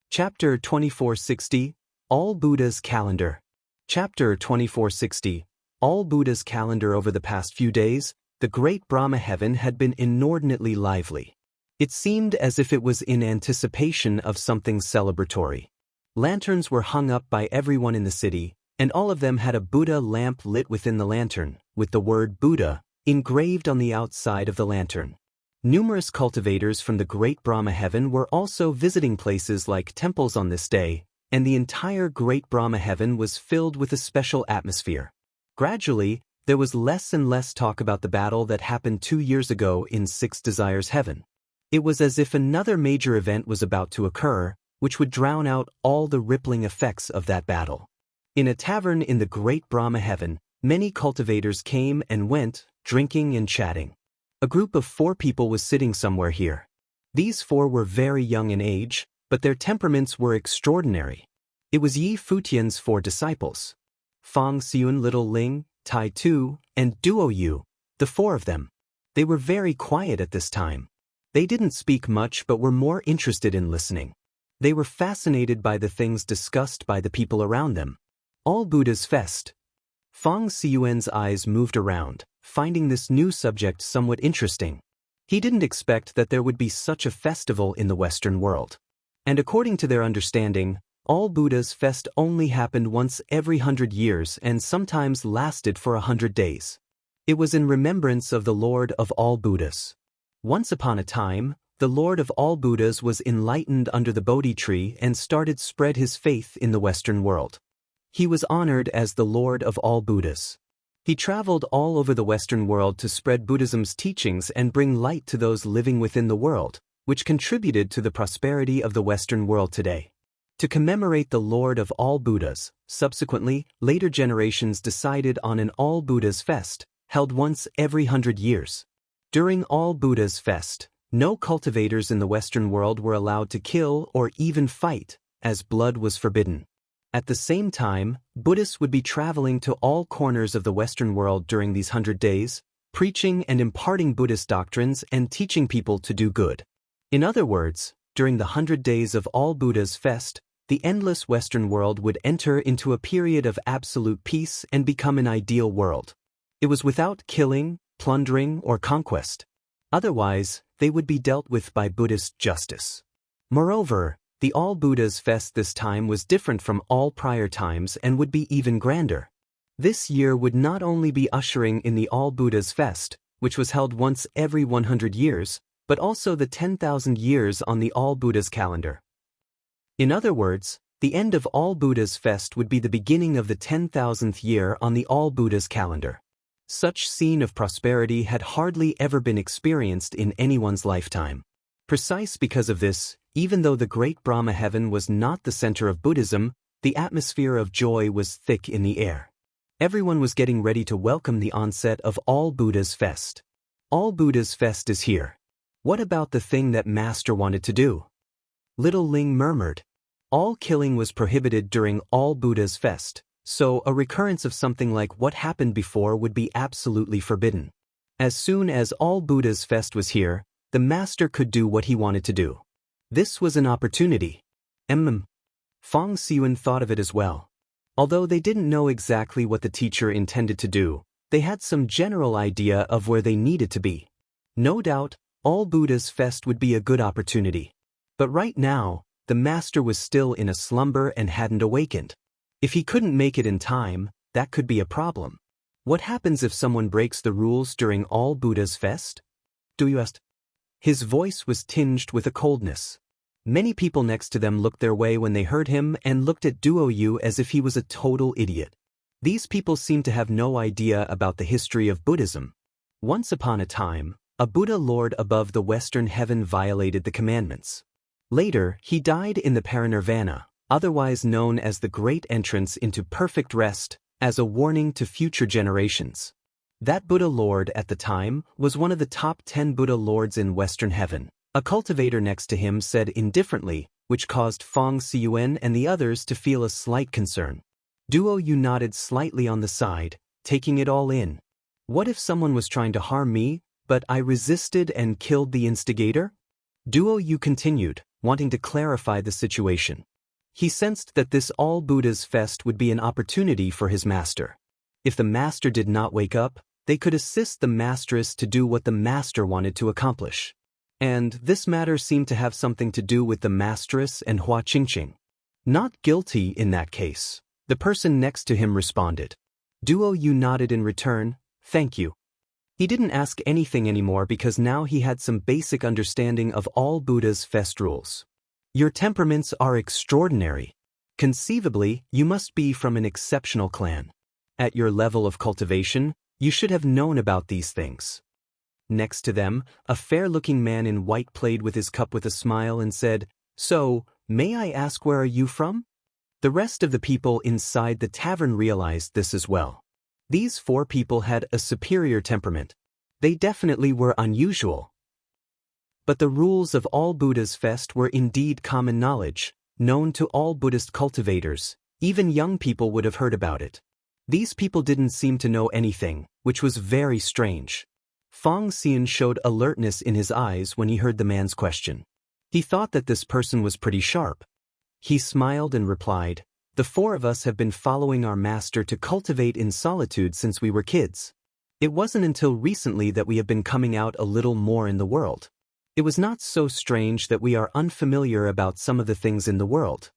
Chapter 2460, All Buddha's Calendar. Chapter 2460, All Buddha's Calendar. Over the past few days, the great Brahma heaven had been inordinately lively. It seemed as if it was in anticipation of something celebratory. Lanterns were hung up by everyone in the city, and all of them had a Buddha lamp lit within the lantern, with the word Buddha engraved on the outside of the lantern. Numerous cultivators from the great Brahma heaven were also visiting places like temples on this day, and the entire great Brahma heaven was filled with a special atmosphere. Gradually, there was less and less talk about the battle that happened 2 years ago in Six Desires Heaven. It was as if another major event was about to occur, which would drown out all the rippling effects of that battle. In a tavern in the great Brahma heaven, many cultivators came and went, drinking and chatting. A group of 4 people was sitting somewhere here. These 4 were very young in age, but their temperaments were extraordinary. It was Yi Futian's 4 disciples. Fang Xiun, Little Ling, Tai Tu, and Duo Yu, the 4 of them. They were very quiet at this time. They didn't speak much but were more interested in listening. They were fascinated by the things discussed by the people around them. All Buddha's Fest. Fang Xiuan's eyes moved around, finding this new subject somewhat interesting. He didn't expect that there would be such a festival in the Western world. And according to their understanding, All Buddha's Fest only happened once every 100 years and sometimes lasted for 100 days. It was in remembrance of the Lord of all Buddhas. Once upon a time, the Lord of all Buddhas was enlightened under the Bodhi tree and started spread his faith in the Western world. He was honored as the Lord of all Buddhas. He traveled all over the Western world to spread Buddhism's teachings and bring light to those living within the world, which contributed to the prosperity of the Western world today. To commemorate the Lord of all Buddhas, subsequently, later generations decided on an All Buddha's Fest, held once every 100 years. During All Buddha's Fest, no cultivators in the Western world were allowed to kill or even fight, as blood was forbidden. At the same time, Buddhists would be traveling to all corners of the Western world during these 100 days, preaching and imparting Buddhist doctrines and teaching people to do good. In other words, during the 100 days of All Buddha's Fest, the endless Western world would enter into a period of absolute peace and become an ideal world. It was without killing, plundering, or conquest. Otherwise, they would be dealt with by Buddhist justice. Moreover, the All Buddha's Fest this time was different from all prior times and would be even grander. This year would not only be ushering in the All Buddha's Fest, which was held once every 100 years, but also the 10,000 years on the All Buddha's calendar. In other words, the end of All Buddha's Fest would be the beginning of the 10,000th year on the All Buddha's calendar. Such scene of prosperity had hardly ever been experienced in anyone's lifetime. Precise because of this, even though the great Brahma heaven was not the center of Buddhism, the atmosphere of joy was thick in the air. Everyone was getting ready to welcome the onset of All Buddha's Fest. All Buddha's Fest is here. What about the thing that Master wanted to do? Little Ling murmured. All killing was prohibited during All Buddha's Fest, so a recurrence of something like what happened before would be absolutely forbidden. As soon as All Buddha's Fest was here, the Master could do what he wanted to do. This was an opportunity. Fang Xiun thought of it as well. Although they didn't know exactly what the teacher intended to do, they had some general idea of where they needed to be. No doubt, All Buddha's Fest would be a good opportunity. But right now, the Master was still in a slumber and hadn't awakened. If he couldn't make it in time, that could be a problem. What happens if someone breaks the rules during All Buddha's Fest? Do you ask? His voice was tinged with a coldness. Many people next to them looked their way when they heard him and looked at Duo Yu as if he was a total idiot. These people seemed to have no idea about the history of Buddhism. Once upon a time, A Buddha lord above the Western heaven violated the commandments. Later, he died in the parinirvana, otherwise known as the Great Entrance into Perfect Rest, as a warning to future generations. That Buddha lord at the time was one of the top 10 Buddha lords in Western heaven. A cultivator next to him said indifferently, which caused Fang Xiuan and the others to feel a slight concern. Duo Yu nodded slightly on the side, taking it all in. What if someone was trying to harm me, but I resisted and killed the instigator? Duo Yu continued, wanting to clarify the situation. He sensed that this All Buddha's Fest would be an opportunity for his master. If the master did not wake up, they could assist the masteress to do what the master wanted to accomplish. And this matter seemed to have something to do with the masteress and Hua Qingqing. Not guilty in that case, the person next to him responded. Duo Yu nodded in return, thank you. He didn't ask anything anymore because now he had some basic understanding of All Buddha's Fest rules. Your temperaments are extraordinary. Conceivably, you must be from an exceptional clan. At your level of cultivation, you should have known about these things. Next to them, a fair-looking man in white played with his cup with a smile and said, So, may I ask where are you from? The rest of the people inside the tavern realized this as well. These 4 people had a superior temperament. They definitely were unusual. But the rules of All Buddha's Fest were indeed common knowledge, known to all Buddhist cultivators. Even young people would have heard about it. These people didn't seem to know anything, which was very strange. Fang Xian showed alertness in his eyes when he heard the man's question. He thought that this person was pretty sharp. He smiled and replied, The 4 of us have been following our master to cultivate in solitude since we were kids. It wasn't until recently that we have been coming out a little more in the world. It was not so strange that we are unfamiliar about some of the things in the world.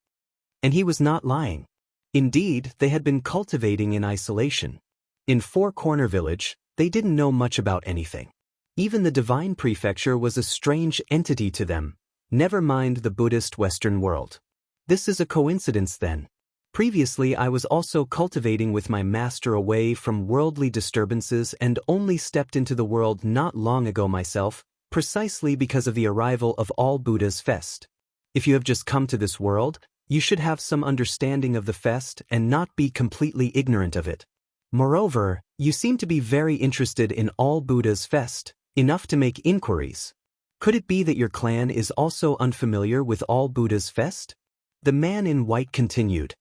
And he was not lying. Indeed, they had been cultivating in isolation. In Four Corner Village, they didn't know much about anything. Even the divine prefecture was a strange entity to them, never mind the Buddhist Western world. This is a coincidence then. Previously I was also cultivating with my master away from worldly disturbances and only stepped into the world not long ago myself, precisely because of the arrival of All Buddha's Fest. If you have just come to this world, you should have some understanding of the fest and not be completely ignorant of it. Moreover, you seem to be very interested in All Buddha's Fest, enough to make inquiries. Could it be that your clan is also unfamiliar with All Buddha's Fest? The man in white continued.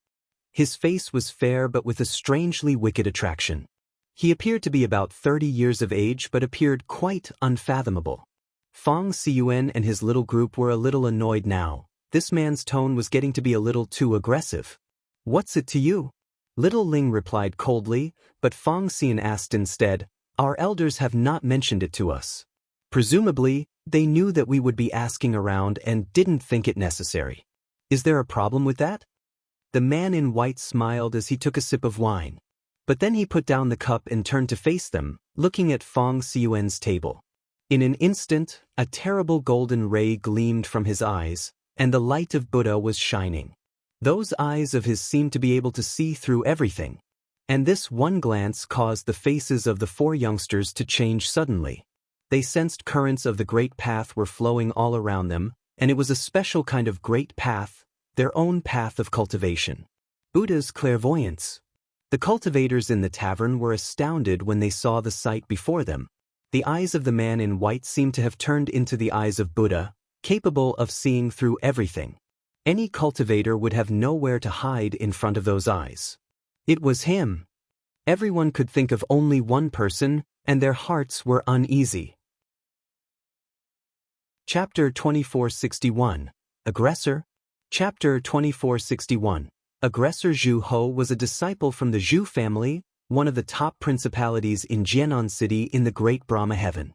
His face was fair but with a strangely wicked attraction. He appeared to be about 30 years of age but appeared quite unfathomable. Fang Xiuan and his little group were a little annoyed now. This man's tone was getting to be a little too aggressive. What's it to you? Little Ling replied coldly, but Fang Xian asked instead, Our elders have not mentioned it to us. Presumably, they knew that we would be asking around and didn't think it necessary. Is there a problem with that? The man in white smiled as he took a sip of wine. But then he put down the cup and turned to face them, looking at Fang Xiuan's table. In an instant, a terrible golden ray gleamed from his eyes, and the light of Buddha was shining. Those eyes of his seemed to be able to see through everything. And this one glance caused the faces of the 4 youngsters to change suddenly. They sensed currents of the great path were flowing all around them, and it was a special kind of great path, their own path of cultivation. Buddha's clairvoyance. The cultivators in the tavern were astounded when they saw the sight before them. The eyes of the man in white seemed to have turned into the eyes of Buddha, capable of seeing through everything. Any cultivator would have nowhere to hide in front of those eyes. It was him. Everyone could think of only one person, and their hearts were uneasy. Chapter 2461. Aggressor. Chapter 2461. Aggressor Zhu Ho was a disciple from the Zhu family, one of the top principalities in Jianan City in the Great Brahma Heaven.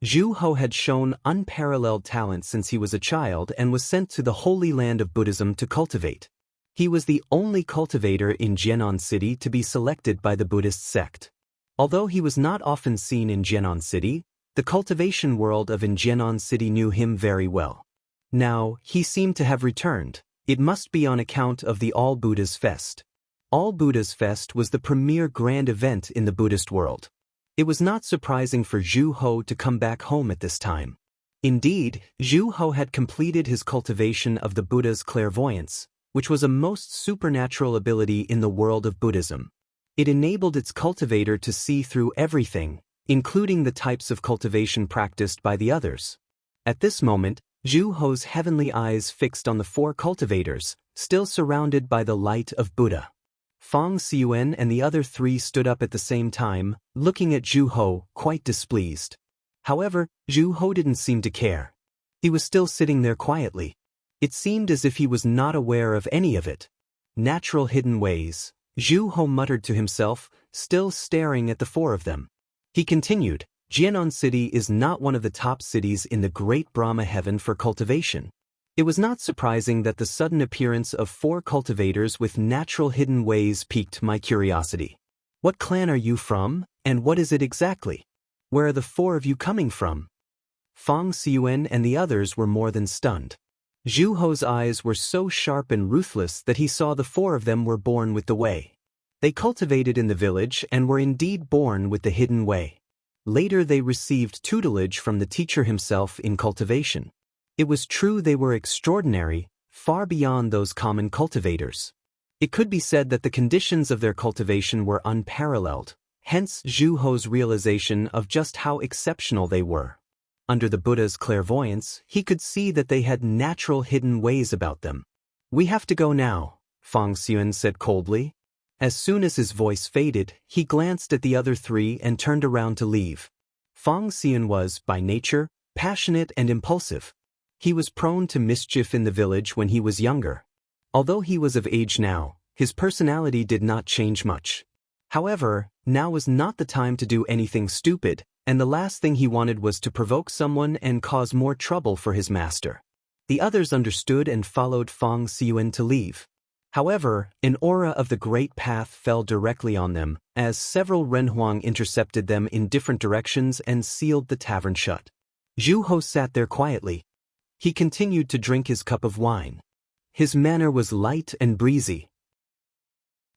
Zhu Ho had shown unparalleled talent since he was a child and was sent to the Holy Land of Buddhism to cultivate. He was the only cultivator in Jianan City to be selected by the Buddhist sect. Although he was not often seen in Jianan City, the cultivation world of Jianan City knew him very well. Now, he seemed to have returned. It must be on account of the All Buddha's Fest. All Buddha's Fest was the premier grand event in the Buddhist world. It was not surprising for Zhu Ho to come back home at this time. Indeed, Zhu Ho had completed his cultivation of the Buddha's clairvoyance, which was a most supernatural ability in the world of Buddhism. It enabled its cultivator to see through everything, including the types of cultivation practiced by the others. At this moment, Zhu Ho's heavenly eyes fixed on the 4 cultivators, still surrounded by the light of Buddha. Fang Xiuan and the other 3 stood up at the same time, looking at Zhu Ho, quite displeased. However, Zhu Ho didn't seem to care. He was still sitting there quietly. It seemed as if he was not aware of any of it. Natural hidden ways, Zhu Ho muttered to himself, still staring at the 4 of them. He continued, Jianan City is not one of the top cities in the great Brahma heaven for cultivation. It was not surprising that the sudden appearance of 4 cultivators with natural hidden ways piqued my curiosity. What clan are you from, and what is it exactly? Where are the 4 of you coming from? Fang Xiuan and the others were more than stunned. Zhu Ho's eyes were so sharp and ruthless that he saw the 4 of them were born with the way. They cultivated in the village and were indeed born with the hidden way. Later they received tutelage from the teacher himself in cultivation. It was true they were extraordinary, far beyond those common cultivators. It could be said that the conditions of their cultivation were unparalleled, hence Zhu Ho's realization of just how exceptional they were. Under the Buddha's clairvoyance, he could see that they had natural hidden ways about them. We have to go now, Fang Xiuan said coldly. As soon as his voice faded, he glanced at the other 3 and turned around to leave. Fang Xiuan was, by nature, passionate and impulsive. He was prone to mischief in the village when he was younger. Although he was of age now, his personality did not change much. However, now was not the time to do anything stupid, and the last thing he wanted was to provoke someone and cause more trouble for his master. The others understood and followed Fang Xiuan to leave. However, an aura of the Great Path fell directly on them, as several renhuang intercepted them in different directions and sealed the tavern shut. Zhu Ho sat there quietly. He continued to drink his cup of wine. His manner was light and breezy.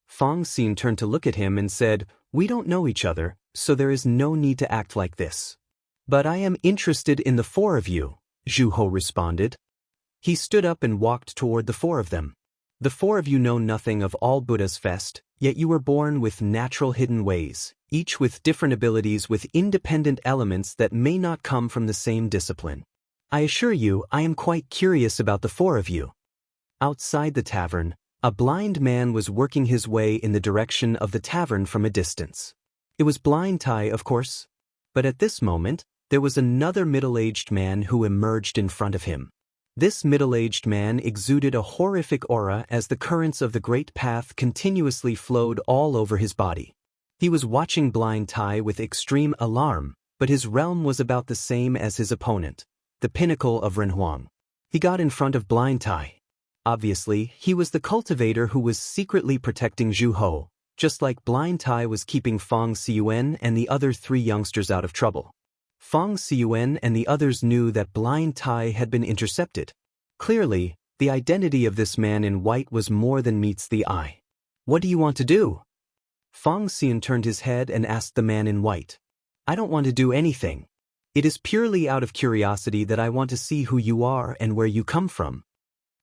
Fang Xiuan turned to look at him and said, We don't know each other, so there is no need to act like this. But I am interested in the 4 of you, Zhu Ho responded. He stood up and walked toward the 4 of them. The 4 of you know nothing of all Buddha's fest, yet you were born with natural hidden ways, each with different abilities with independent elements that may not come from the same discipline. I assure you, I am quite curious about the 4 of you. Outside the tavern, a blind man was working his way in the direction of the tavern from a distance. It was Blind Tai, of course. But at this moment, there was another middle-aged man who emerged in front of him. This middle-aged man exuded a horrific aura as the currents of the Great Path continuously flowed all over his body. He was watching Blind Tai with extreme alarm, but his realm was about the same as his opponent, the pinnacle of Renhuang. He got in front of Blind Tai. Obviously, he was the cultivator who was secretly protecting Zhu Ho, just like Blind Tai was keeping Fang Xiuan and the other 3 youngsters out of trouble. Fang Xiuan and the others knew that Blind Tai had been intercepted. Clearly, the identity of this man in white was more than meets the eye. What do you want to do? Fang Xiuan turned his head and asked the man in white. I don't want to do anything. It is purely out of curiosity that I want to see who you are and where you come from.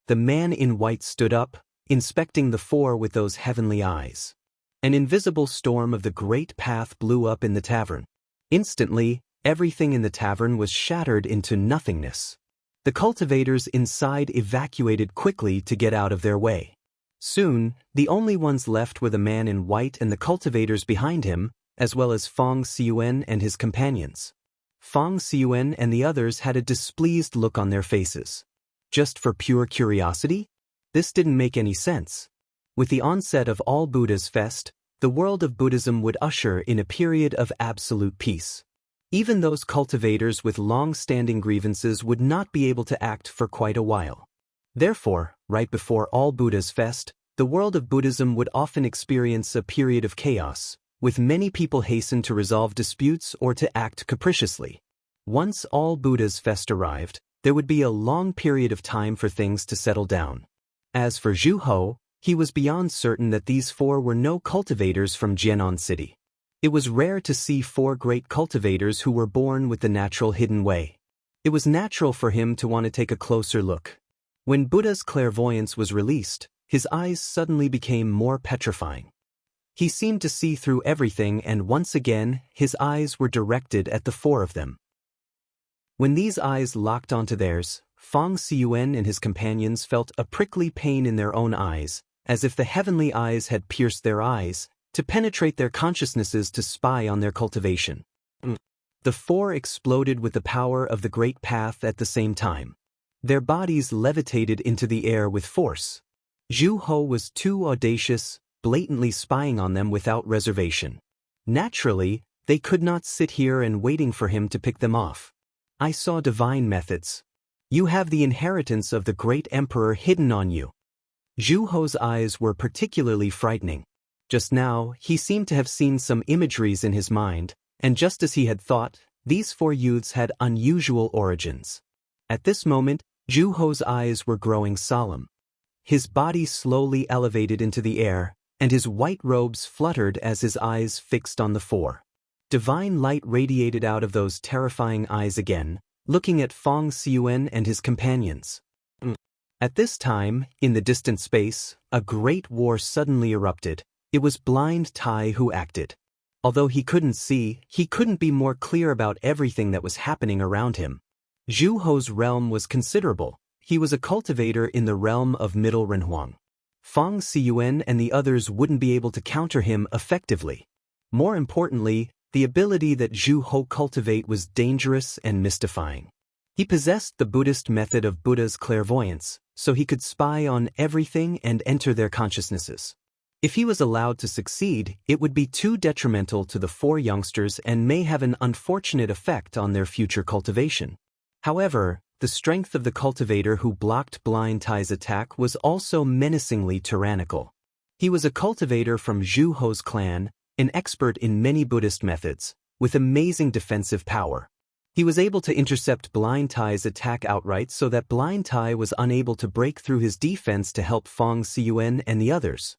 The man in white stood up, inspecting the 4 with those heavenly eyes. An invisible storm of the Great Path blew up in the tavern. Instantly, everything in the tavern was shattered into nothingness. The cultivators inside evacuated quickly to get out of their way. Soon, the only ones left were the man in white and the cultivators behind him, as well as Fang Xiuan and his companions. Fang Xiuan and the others had a displeased look on their faces. Just for pure curiosity? This didn't make any sense. With the onset of all Buddha's fest, the world of Buddhism would usher in a period of absolute peace. Even those cultivators with long-standing grievances would not be able to act for quite a while. Therefore, right before all Buddha's fest, the world of Buddhism would often experience a period of chaos, with many people hasten to resolve disputes or to act capriciously. Once all Buddha's fest arrived, there would be a long period of time for things to settle down. As for Zhu Ho, he was beyond certain that these 4 were no cultivators from Jianan City. It was rare to see four great cultivators who were born with the natural hidden way. It was natural for him to want to take a closer look. When Buddha's clairvoyance was released, his eyes suddenly became more petrifying. He seemed to see through everything, and once again, his eyes were directed at the four of them. When these eyes locked onto theirs, Feng Xiyuan and his companions felt a prickly pain in their own eyes, as if the heavenly eyes had pierced their eyes, to penetrate their consciousnesses to spy on their cultivation. The four exploded with the power of the great path at the same time. Their bodies levitated into the air with force. Zhu Ho was too audacious, blatantly spying on them without reservation. Naturally, they could not sit here and waiting for him to pick them off. I saw divine methods. You have the inheritance of the great emperor hidden on you. Zhu Ho's eyes were particularly frightening. Just now, he seemed to have seen some imageries in his mind, and just as he had thought, these four youths had unusual origins. At this moment, Zhu Ho's eyes were growing solemn. His body slowly elevated into the air, and his white robes fluttered as his eyes fixed on the four. Divine light radiated out of those terrifying eyes again, looking at Feng Xiyuan and his companions. At this time, in the distant space, a great war suddenly erupted. It was Blind Tai who acted. Although he couldn't see, he couldn't be more clear about everything that was happening around him. Zhu Ho's realm was considerable. He was a cultivator in the realm of Middle Renhuang. Feng Xiyuan and the others wouldn't be able to counter him effectively. More importantly, the ability that Zhu Ho cultivate was dangerous and mystifying. He possessed the Buddhist method of Buddha's clairvoyance, so he could spy on everything and enter their consciousnesses. If he was allowed to succeed, it would be too detrimental to the four youngsters and may have an unfortunate effect on their future cultivation. However, the strength of the cultivator who blocked Blind Tai's attack was also menacingly tyrannical. He was a cultivator from Zhu Ho's clan, an expert in many Buddhist methods, with amazing defensive power. He was able to intercept Blind Tai's attack outright so that Blind Tai was unable to break through his defense to help Feng Xiyuan and the others.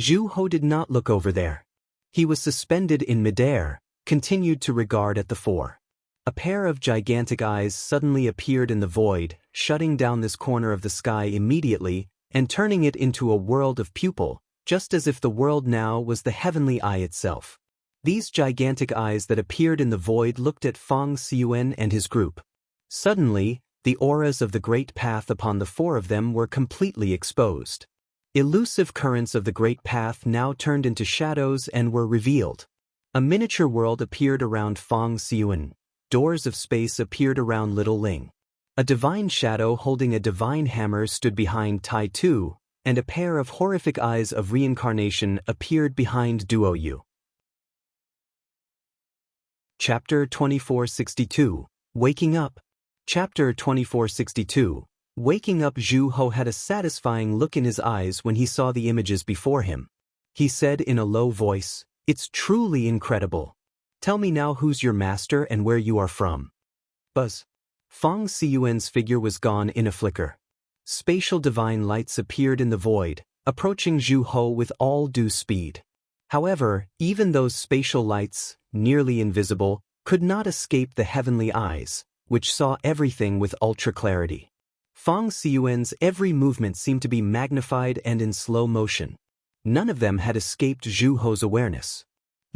Zhu Ho did not look over there. He was suspended in midair, continued to regard at the four. A pair of gigantic eyes suddenly appeared in the void, shutting down this corner of the sky immediately and turning it into a world of pupil, just as if the world now was the heavenly eye itself. These gigantic eyes that appeared in the void looked at Feng Xiyuan and his group. Suddenly, the auras of the great path upon the four of them were completely exposed. Elusive currents of the great path now turned into shadows and were revealed. A miniature world appeared around Feng Xiyuan. Doors of space appeared around Little Ling. A divine shadow holding a divine hammer stood behind Tai Tu, and a pair of horrific eyes of reincarnation appeared behind Duo Yu. Chapter 2462. Waking Up. Chapter 2462. Waking up. Zhu Ho had a satisfying look in his eyes when he saw the images before him. He said in a low voice, "It's truly incredible. Tell me now who's your master and where you are from." Buzz. Feng Xiyuan's figure was gone in a flicker. Spatial divine lights appeared in the void, approaching Zhu Ho with all due speed. However, even those spatial lights, nearly invisible, could not escape the heavenly eyes, which saw everything with ultra-clarity. Feng Xiyuan's every movement seemed to be magnified and in slow motion. None of them had escaped Zhu Ho's awareness.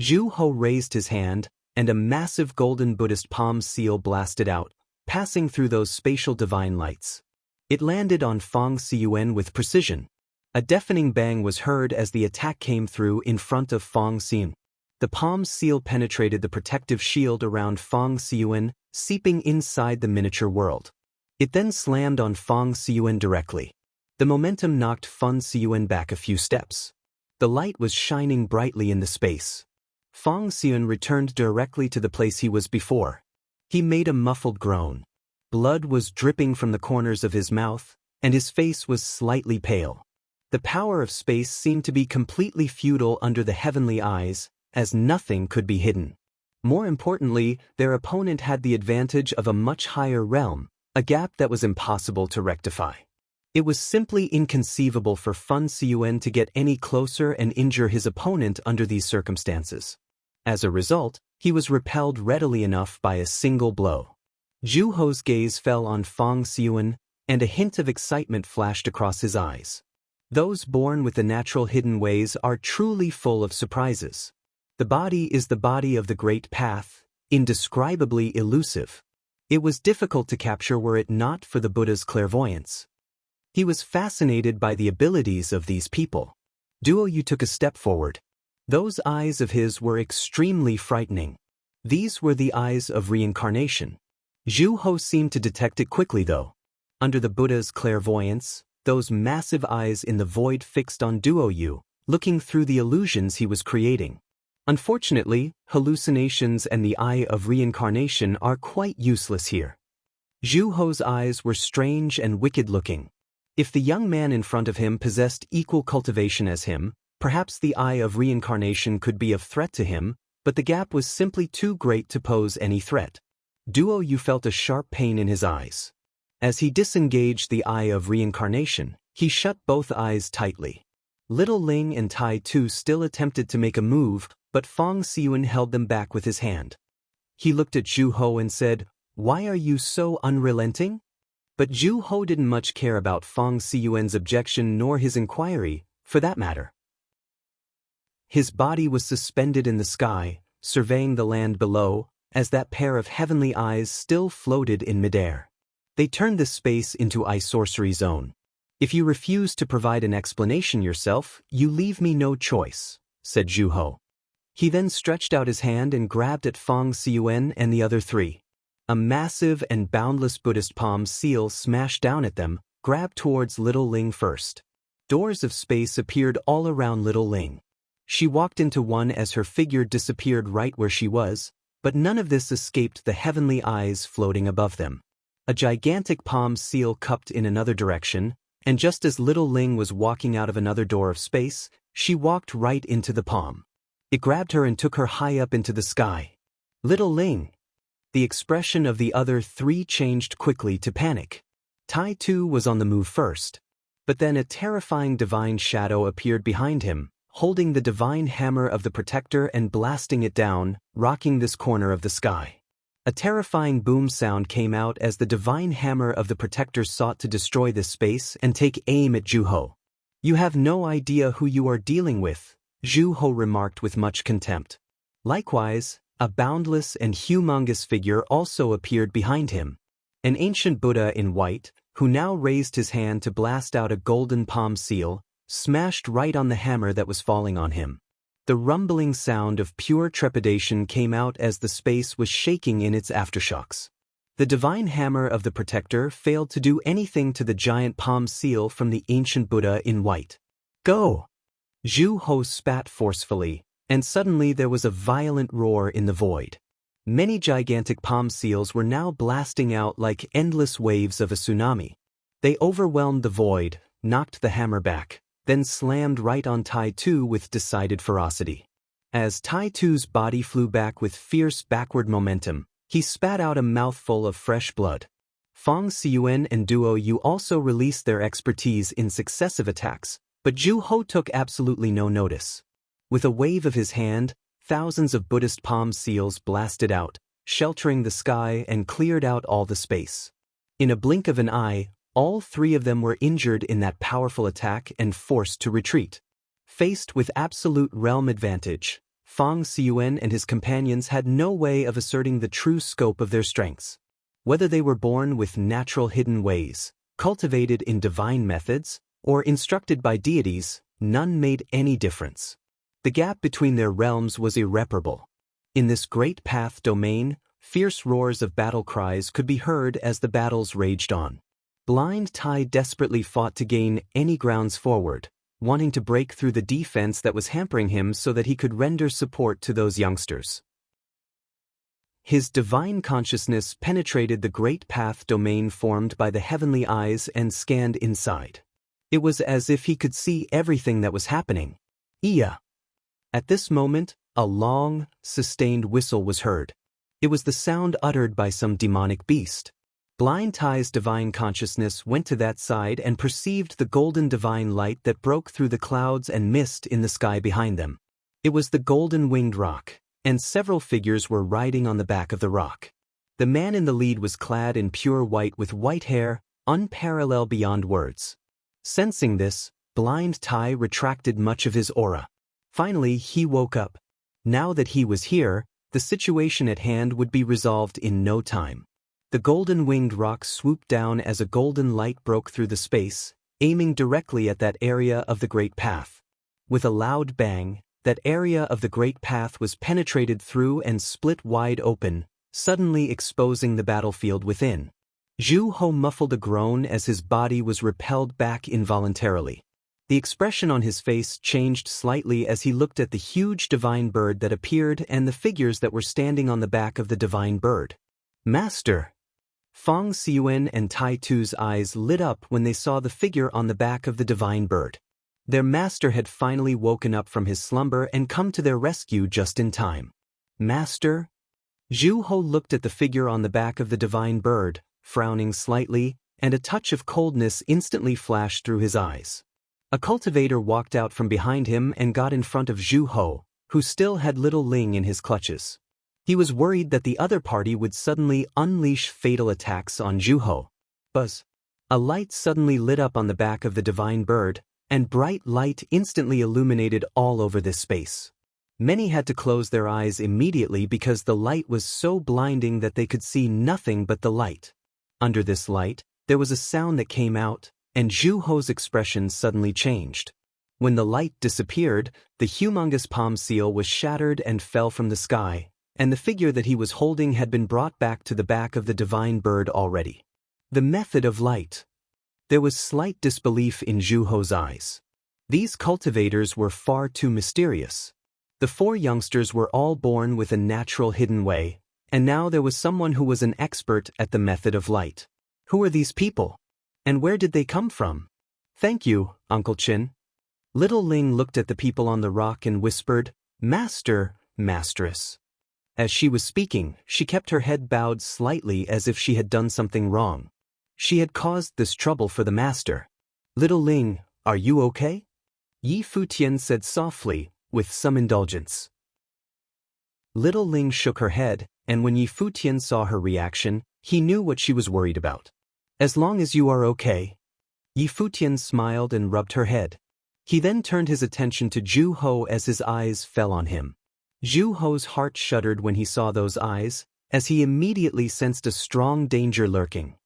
Zhu Ho raised his hand, and a massive golden Buddhist palm seal blasted out, passing through those spatial divine lights. It landed on Feng Xiyuan with precision. A deafening bang was heard as the attack came through in front of Feng Xiyuan. The palm seal penetrated the protective shield around Feng Xiyuan, seeping inside the miniature world. It then slammed on Feng Xiyuan directly. The momentum knocked Feng Xiyuan back a few steps. The light was shining brightly in the space. Feng Xiyuan returned directly to the place he was before. He made a muffled groan. Blood was dripping from the corners of his mouth, and his face was slightly pale. The power of space seemed to be completely futile under the heavenly eyes, as nothing could be hidden. More importantly, their opponent had the advantage of a much higher realm, a gap that was impossible to rectify. It was simply inconceivable for Feng Xiyuan to get any closer and injure his opponent under these circumstances. As a result, he was repelled readily enough by a single blow. Zhu Ho's gaze fell on Fang Xiuan, and a hint of excitement flashed across his eyes. Those born with the natural hidden ways are truly full of surprises. The body is the body of the great path, indescribably elusive. It was difficult to capture were it not for the Buddha's clairvoyance. He was fascinated by the abilities of these people. Duo Yu took a step forward. Those eyes of his were extremely frightening. These were the eyes of reincarnation. Zhu Ho seemed to detect it quickly though. Under the Buddha's clairvoyance, those massive eyes in the void fixed on Duo Yu, looking through the illusions he was creating. Unfortunately, hallucinations and the eye of reincarnation are quite useless here. Zhu Ho's eyes were strange and wicked-looking. If the young man in front of him possessed equal cultivation as him, perhaps the eye of reincarnation could be of threat to him, but the gap was simply too great to pose any threat. Duo Yu felt a sharp pain in his eyes. As he disengaged the eye of reincarnation, he shut both eyes tightly. Little Ling and Tai Tu still attempted to make a move, but Fang Xiuan held them back with his hand. He looked at Zhu Ho and said, "Why are you so unrelenting?" But Zhu Ho didn't much care about Fang Xiuan's objection nor his inquiry, for that matter. His body was suspended in the sky, surveying the land below, as that pair of heavenly eyes still floated in midair. They turned this space into a sorcery zone. "If you refuse to provide an explanation yourself, you leave me no choice," said Zhu Ho. He then stretched out his hand and grabbed at Fang Xiuan and the other three. A massive and boundless Buddhist palm seal smashed down at them, grabbed towards Little Ling first. Doors of space appeared all around Little Ling. She walked into one as her figure disappeared right where she was, but none of this escaped the heavenly eyes floating above them. A gigantic palm seal cupped in another direction, and just as Little Ling was walking out of another door of space, she walked right into the palm. It grabbed her and took her high up into the sky. "Little Ling!" The expression of the other three changed quickly to panic. Tai Tu was on the move first. But then a terrifying divine shadow appeared behind him, holding the divine hammer of the protector and blasting it down, rocking this corner of the sky. A terrifying boom sound came out as the divine hammer of the protector sought to destroy this space and take aim at Zhu Ho. "You have no idea who you are dealing with," Zhu Ho remarked with much contempt. Likewise, a boundless and humongous figure also appeared behind him. An ancient Buddha in white, who now raised his hand to blast out a golden palm seal, smashed right on the hammer that was falling on him. The rumbling sound of pure trepidation came out as the space was shaking in its aftershocks. The divine hammer of the protector failed to do anything to the giant palm seal from the ancient Buddha in white. "Go!" Zhu Ho spat forcefully, and suddenly there was a violent roar in the void. Many gigantic palm seals were now blasting out like endless waves of a tsunami. They overwhelmed the void, knocked the hammer back, then slammed right on Tai Tu with decided ferocity. As Tai Tu's body flew back with fierce backward momentum, he spat out a mouthful of fresh blood. Fang Xiuan and Duo Yu also released their expertise in successive attacks, but Zhu Ho took absolutely no notice. With a wave of his hand, thousands of Buddhist palm seals blasted out, sheltering the sky and cleared out all the space. In a blink of an eye, all three of them were injured in that powerful attack and forced to retreat. Faced with absolute realm advantage, Fang Xiuan and his companions had no way of asserting the true scope of their strengths. Whether they were born with natural hidden ways, cultivated in divine methods, or instructed by deities, none made any difference. The gap between their realms was irreparable. In this great path domain, fierce roars of battle cries could be heard as the battles raged on. Blind Tai desperately fought to gain any grounds forward, wanting to break through the defense that was hampering him so that he could render support to those youngsters. His divine consciousness penetrated the great path domain formed by the heavenly eyes and scanned inside. It was as if he could see everything that was happening. Iya! At this moment, a long, sustained whistle was heard. It was the sound uttered by some demonic beast. Blind Tai's divine consciousness went to that side and perceived the golden divine light that broke through the clouds and mist in the sky behind them. It was the golden winged roc, and several figures were riding on the back of the rock. The man in the lead was clad in pure white with white hair, unparalleled beyond words. Sensing this, Blind Tai retracted much of his aura. Finally, he woke up. Now that he was here, the situation at hand would be resolved in no time. The golden-winged rock swooped down as a golden light broke through the space, aiming directly at that area of the Great Path. With a loud bang, that area of the Great Path was penetrated through and split wide open, suddenly exposing the battlefield within. Zhu Ho muffled a groan as his body was repelled back involuntarily. The expression on his face changed slightly as he looked at the huge divine bird that appeared and the figures that were standing on the back of the divine bird. Master! Fang Xiuan and Tai Tu's eyes lit up when they saw the figure on the back of the divine bird. Their master had finally woken up from his slumber and come to their rescue just in time. Master? Zhu Ho looked at the figure on the back of the divine bird, frowning slightly, and a touch of coldness instantly flashed through his eyes. A cultivator walked out from behind him and got in front of Zhu Ho, who still had little Ling in his clutches. He was worried that the other party would suddenly unleash fatal attacks on Zhu Ho. Buzz! A light suddenly lit up on the back of the divine bird, and bright light instantly illuminated all over this space. Many had to close their eyes immediately because the light was so blinding that they could see nothing but the light. Under this light, there was a sound that came out, and Zhu Ho's expression suddenly changed. When the light disappeared, the humongous palm seal was shattered and fell from the sky, and the figure that he was holding had been brought back to the back of the divine bird already. The method of light. There was slight disbelief in Zhu Ho's eyes. These cultivators were far too mysterious. The four youngsters were all born with a natural hidden way, and now there was someone who was an expert at the method of light. Who are these people? And where did they come from? Thank you, Uncle Chin. Little Ling looked at the people on the rock and whispered, Master, Mistress. As she was speaking, she kept her head bowed slightly as if she had done something wrong. She had caused this trouble for the master. Little Ling, are you okay? Yi Futian said softly, with some indulgence. Little Ling shook her head, and when Yi Futian saw her reaction, he knew what she was worried about. As long as you are okay. Yi Futian smiled and rubbed her head. He then turned his attention to Zhu Ho as his eyes fell on him. Zhu Ho's heart shuddered when he saw those eyes, as he immediately sensed a strong danger lurking.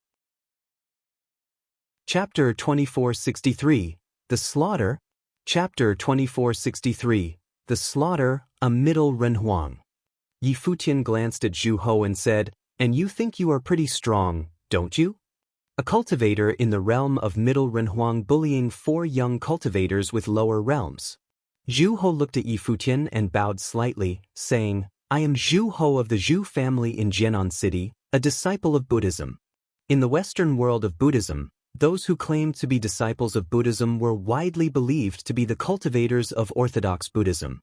Chapter 2463, The Slaughter. Chapter 2463, The Slaughter, a Middle Renhuang. Yi Futian glanced at Zhu Ho and said, And you think you are pretty strong, don't you? A cultivator in the realm of Middle Renhuang bullying four young cultivators with lower realms. Zhu Ho looked at Yi Futian and bowed slightly, saying, I am Zhu Ho of the Zhu family in Jianan City, a disciple of Buddhism. In the Western world of Buddhism, those who claimed to be disciples of Buddhism were widely believed to be the cultivators of Orthodox Buddhism.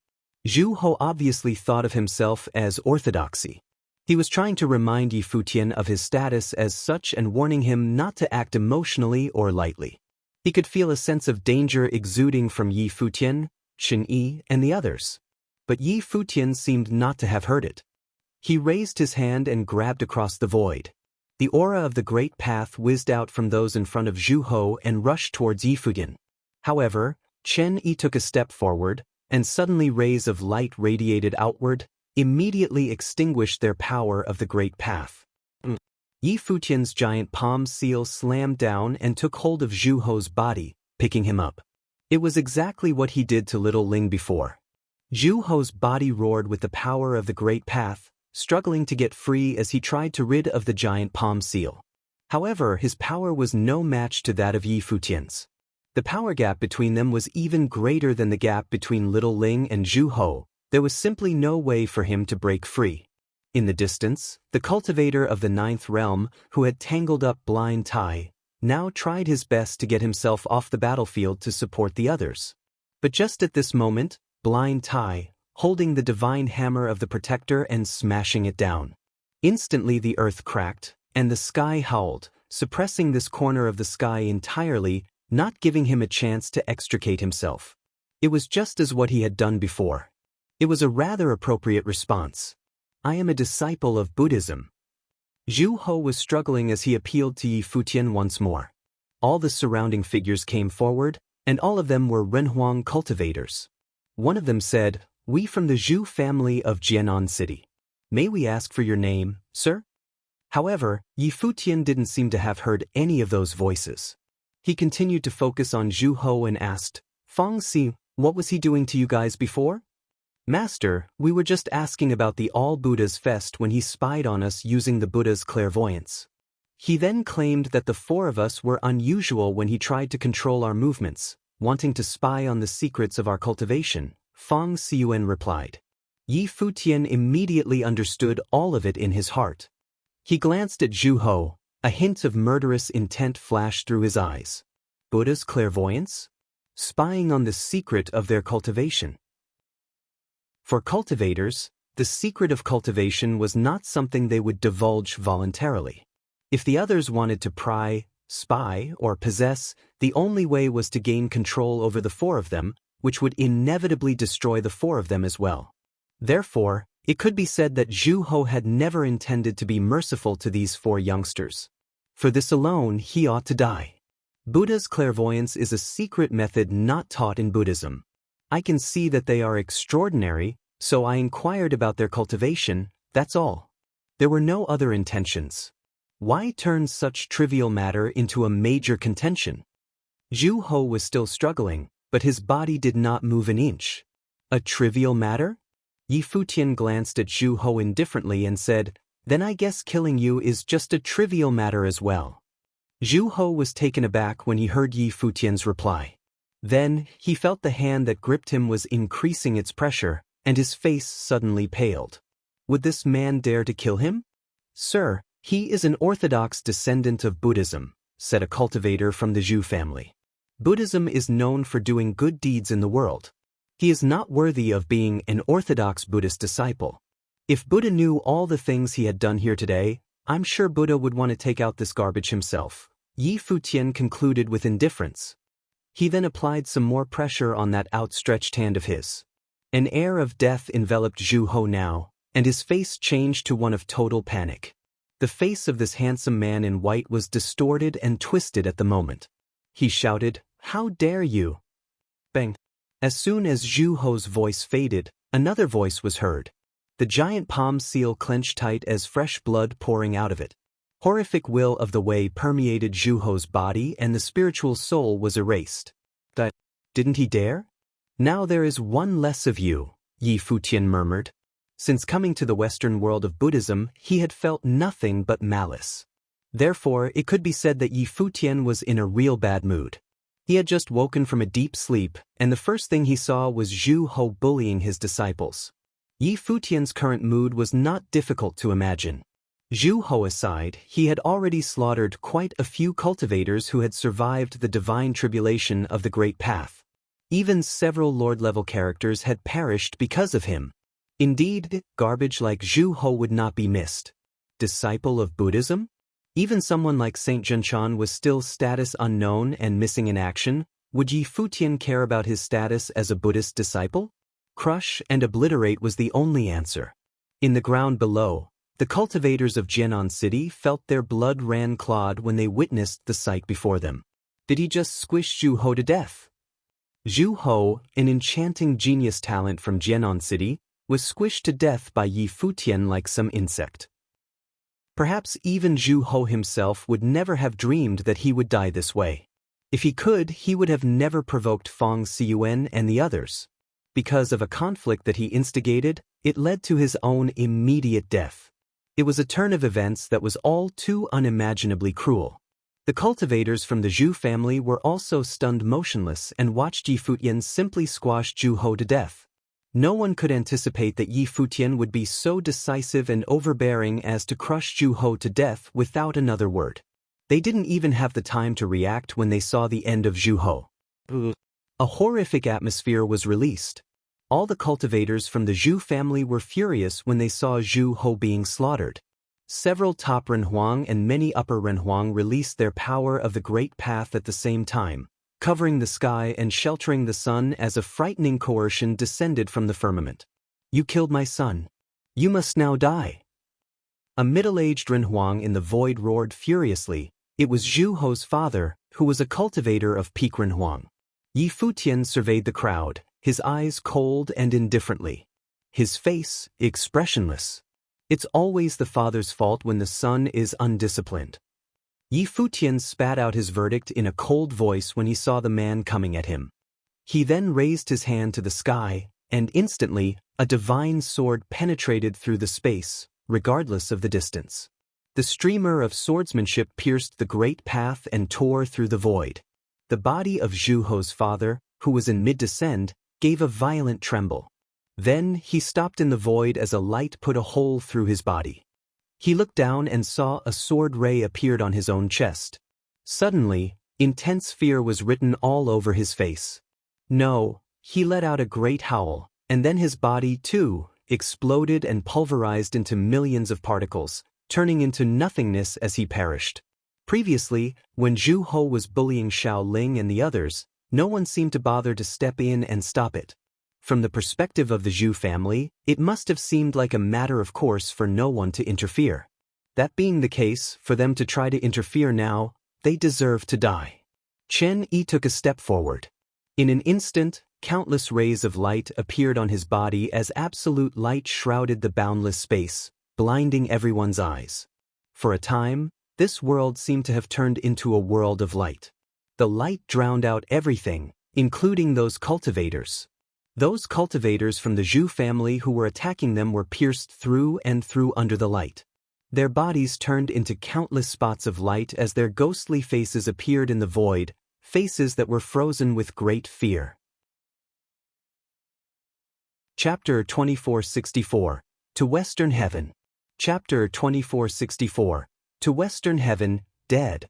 Zhu Ho obviously thought of himself as orthodoxy. He was trying to remind Yi Futian of his status as such and warning him not to act emotionally or lightly. He could feel a sense of danger exuding from Yi Futian, Chen Yi, and the others. But Yi Futian seemed not to have heard it. He raised his hand and grabbed across the void. The aura of the Great Path whizzed out from those in front of Zhu Ho and rushed towards Yi Futian. However, Chen Yi took a step forward, and suddenly rays of light radiated outward, immediately extinguished their power of the Great Path. Yi Futian's giant palm seal slammed down and took hold of Zhu Ho's body, picking him up. It was exactly what he did to little Ling before. Zhu Ho's body roared with the power of the Great Path, struggling to get free as he tried to rid of the giant palm seal. However, his power was no match to that of Yi Futian's. The power gap between them was even greater than the gap between little Ling and Zhu Ho. There was simply no way for him to break free. In the distance, the cultivator of the ninth realm, who had tangled up Blind Tai, now tried his best to get himself off the battlefield to support the others. But just at this moment, Blind Tai, holding the divine hammer of the protector and smashing it down. Instantly the earth cracked, and the sky howled, suppressing this corner of the sky entirely, not giving him a chance to extricate himself. It was just as what he had done before. It was a rather appropriate response. I am a disciple of Buddhism. Zhu Ho was struggling as he appealed to Yi Futian once more. All the surrounding figures came forward, and all of them were Renhuang cultivators. One of them said, "We from the Zhu family of Jianan City. May we ask for your name, sir?" However, Yi Futian didn't seem to have heard any of those voices. He continued to focus on Zhu Ho and asked, "Fang Si, what was he doing to you guys before?" "Master, we were just asking about the All Buddha's Fest when he spied on us using the Buddha's clairvoyance. He then claimed that the four of us were unusual when he tried to control our movements, wanting to spy on the secrets of our cultivation," Fang Siyuan replied. Yi Futian immediately understood all of it in his heart. He glanced at Zhu Ho. A hint of murderous intent flashed through his eyes. Buddha's clairvoyance? Spying on the secret of their cultivation. For cultivators, the secret of cultivation was not something they would divulge voluntarily. If the others wanted to pry, spy, or possess, the only way was to gain control over the four of them, which would inevitably destroy the four of them as well. Therefore, it could be said that Zhu Ho had never intended to be merciful to these four youngsters. For this alone, he ought to die. Buddha's clairvoyance is a secret method not taught in Buddhism. I can see that they are extraordinary, so I inquired about their cultivation, that's all. There were no other intentions. Why turn such trivial matter into a major contention? Zhu Ho was still struggling, but his body did not move an inch. A trivial matter? Yi Futian glanced at Zhu Ho indifferently and said, "Then I guess killing you is just a trivial matter as well." Zhu Ho was taken aback when he heard Yi Futian's reply. Then, he felt the hand that gripped him was increasing its pressure, and his face suddenly paled. Would this man dare to kill him? "Sir, he is an orthodox descendant of Buddhism," said a cultivator from the Zhu family. "Buddhism is known for doing good deeds in the world. He is not worthy of being an orthodox Buddhist disciple. If Buddha knew all the things he had done here today, I'm sure Buddha would want to take out this garbage himself," Yi Futian concluded with indifference. He then applied some more pressure on that outstretched hand of his. An air of death enveloped Zhu Ho now, and his face changed to one of total panic. The face of this handsome man in white was distorted and twisted at the moment. He shouted, "How dare you!" Bang! As soon as Zhu Ho's voice faded, another voice was heard. The giant palm seal clenched tight as fresh blood pouring out of it. Horrific will of the way permeated Zhu Ho's body and the spiritual soul was erased. Didn't he dare? "Now there is one less of you," Yi Futian murmured. Since coming to the Western world of Buddhism, he had felt nothing but malice. Therefore, it could be said that Yi Futian was in a real bad mood. He had just woken from a deep sleep, and the first thing he saw was Zhu Ho bullying his disciples. Yi Futian's current mood was not difficult to imagine. Zhu Ho aside, he had already slaughtered quite a few cultivators who had survived the divine tribulation of the Great Path. Even several Lord-level characters had perished because of him. Indeed, garbage like Zhu Ho would not be missed. Disciple of Buddhism? Even someone like Saint Jinshan was still status unknown and missing in action. Would Yi Futian care about his status as a Buddhist disciple? Crush and obliterate was the only answer. In the ground below, the cultivators of Jianan City felt their blood ran clod when they witnessed the sight before them. Did he just squish Zhu Ho to death? Zhu Ho, an enchanting genius talent from Jianan City, was squished to death by Yi Futian like some insect. Perhaps even Zhu Ho himself would never have dreamed that he would die this way. If he could, he would have never provoked Fang Siyuan and the others. Because of a conflict that he instigated, it led to his own immediate death. It was a turn of events that was all too unimaginably cruel. The cultivators from the Zhu family were also stunned motionless and watched Yi Futian simply squash Zhu Ho to death. No one could anticipate that Yi Futian would be so decisive and overbearing as to crush Zhu Ho to death without another word. They didn't even have the time to react when they saw the end of Zhu Ho. A horrific atmosphere was released. All the cultivators from the Zhu family were furious when they saw Zhu Ho being slaughtered. Several top Renhuang and many upper Renhuang released their power of the Great Path at the same time, covering the sky and sheltering the sun as a frightening coercion descended from the firmament. You killed my son. You must now die. A middle-aged Renhuang in the void roared furiously. It was Zhu Ho's father, who was a cultivator of peak Renhuang. Yi Futian surveyed the crowd, his eyes cold and indifferently. His face, expressionless. It's always the father's fault when the son is undisciplined. Yi Futian spat out his verdict in a cold voice when he saw the man coming at him. He then raised his hand to the sky, and instantly, a divine sword penetrated through the space, regardless of the distance. The streamer of swordsmanship pierced the great path and tore through the void. The body of Zhu Ho's father, who was in mid-descend, gave a violent tremble. Then he stopped in the void as a light put a hole through his body. He looked down and saw a sword ray appeared on his own chest. Suddenly, intense fear was written all over his face. No, he let out a great howl, and then his body, too, exploded and pulverized into millions of particles, turning into nothingness as he perished. Previously, when Zhu Ho was bullying Xiao Ling and the others, no one seemed to bother to step in and stop it. From the perspective of the Zhu family, it must have seemed like a matter of course for no one to interfere. That being the case, for them to try to interfere now, they deserve to die. Chen Yi took a step forward. In an instant, countless rays of light appeared on his body as absolute light shrouded the boundless space, blinding everyone's eyes. For a time, this world seemed to have turned into a world of light. The light drowned out everything, including those cultivators. Those cultivators from the Zhu family who were attacking them were pierced through and through under the light. Their bodies turned into countless spots of light as their ghostly faces appeared in the void, faces that were frozen with great fear. Chapter 2464, To Western Heaven. Chapter 2464, To Western Heaven, Dead.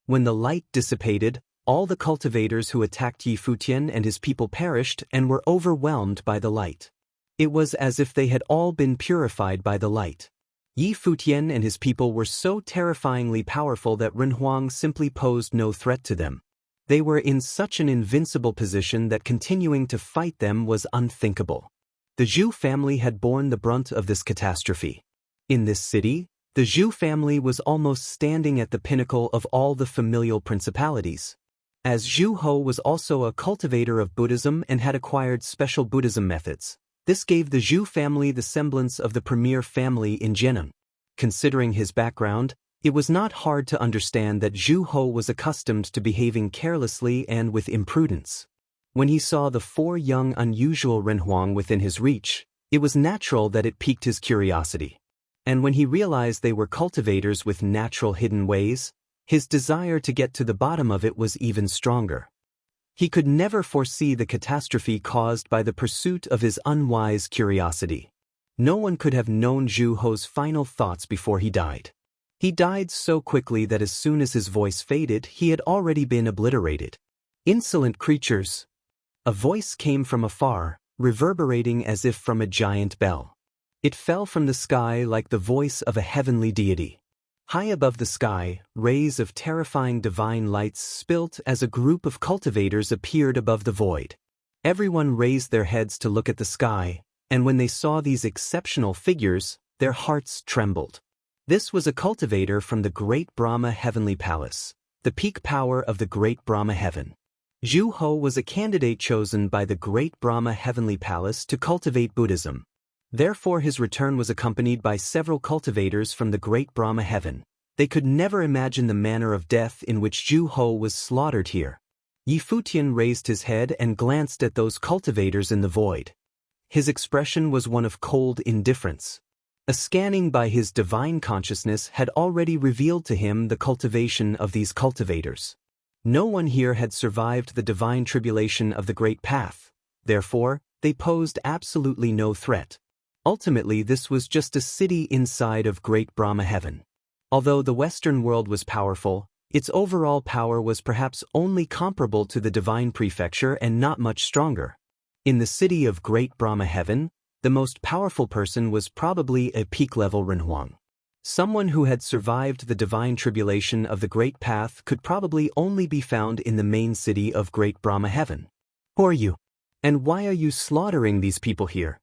When the light dissipated, all the cultivators who attacked Yi Futian and his people perished and were overwhelmed by the light. It was as if they had all been purified by the light. Yi Futian and his people were so terrifyingly powerful that Renhuang simply posed no threat to them. They were in such an invincible position that continuing to fight them was unthinkable. The Zhu family had borne the brunt of this catastrophe. In this city, the Zhu family was almost standing at the pinnacle of all the familial principalities. As Zhu Ho was also a cultivator of Buddhism and had acquired special Buddhism methods, this gave the Zhu family the semblance of the premier family in Jinan. Considering his background, it was not hard to understand that Zhu Ho was accustomed to behaving carelessly and with imprudence. When he saw the four young unusual Renhuang within his reach, it was natural that it piqued his curiosity. And when he realized they were cultivators with natural hidden ways, his desire to get to the bottom of it was even stronger. He could never foresee the catastrophe caused by the pursuit of his unwise curiosity. No one could have known Zhu Ho's final thoughts before he died. He died so quickly that as soon as his voice faded, he had already been obliterated. Insolent creatures! A voice came from afar, reverberating as if from a giant bell. It fell from the sky like the voice of a heavenly deity. High above the sky, rays of terrifying divine lights spilt as a group of cultivators appeared above the void. Everyone raised their heads to look at the sky, and when they saw these exceptional figures, their hearts trembled. This was a cultivator from the Great Brahma Heavenly Palace, the peak power of the Great Brahma Heaven. Zhu Ho was a candidate chosen by the Great Brahma Heavenly Palace to cultivate Buddhism. Therefore his return was accompanied by several cultivators from the Great Brahma Heaven. They could never imagine the manner of death in which Zhu Ho was slaughtered here. Yi Futian raised his head and glanced at those cultivators in the void. His expression was one of cold indifference. A scanning by his divine consciousness had already revealed to him the cultivation of these cultivators. No one here had survived the divine tribulation of the Great Path. Therefore, they posed absolutely no threat. Ultimately, this was just a city inside of Great Brahma Heaven. Although the Western world was powerful, its overall power was perhaps only comparable to the divine prefecture and not much stronger. In the city of Great Brahma Heaven, the most powerful person was probably a peak-level Renhuang. Someone who had survived the divine tribulation of the Great Path could probably only be found in the main city of Great Brahma Heaven. Who are you? And why are you slaughtering these people here?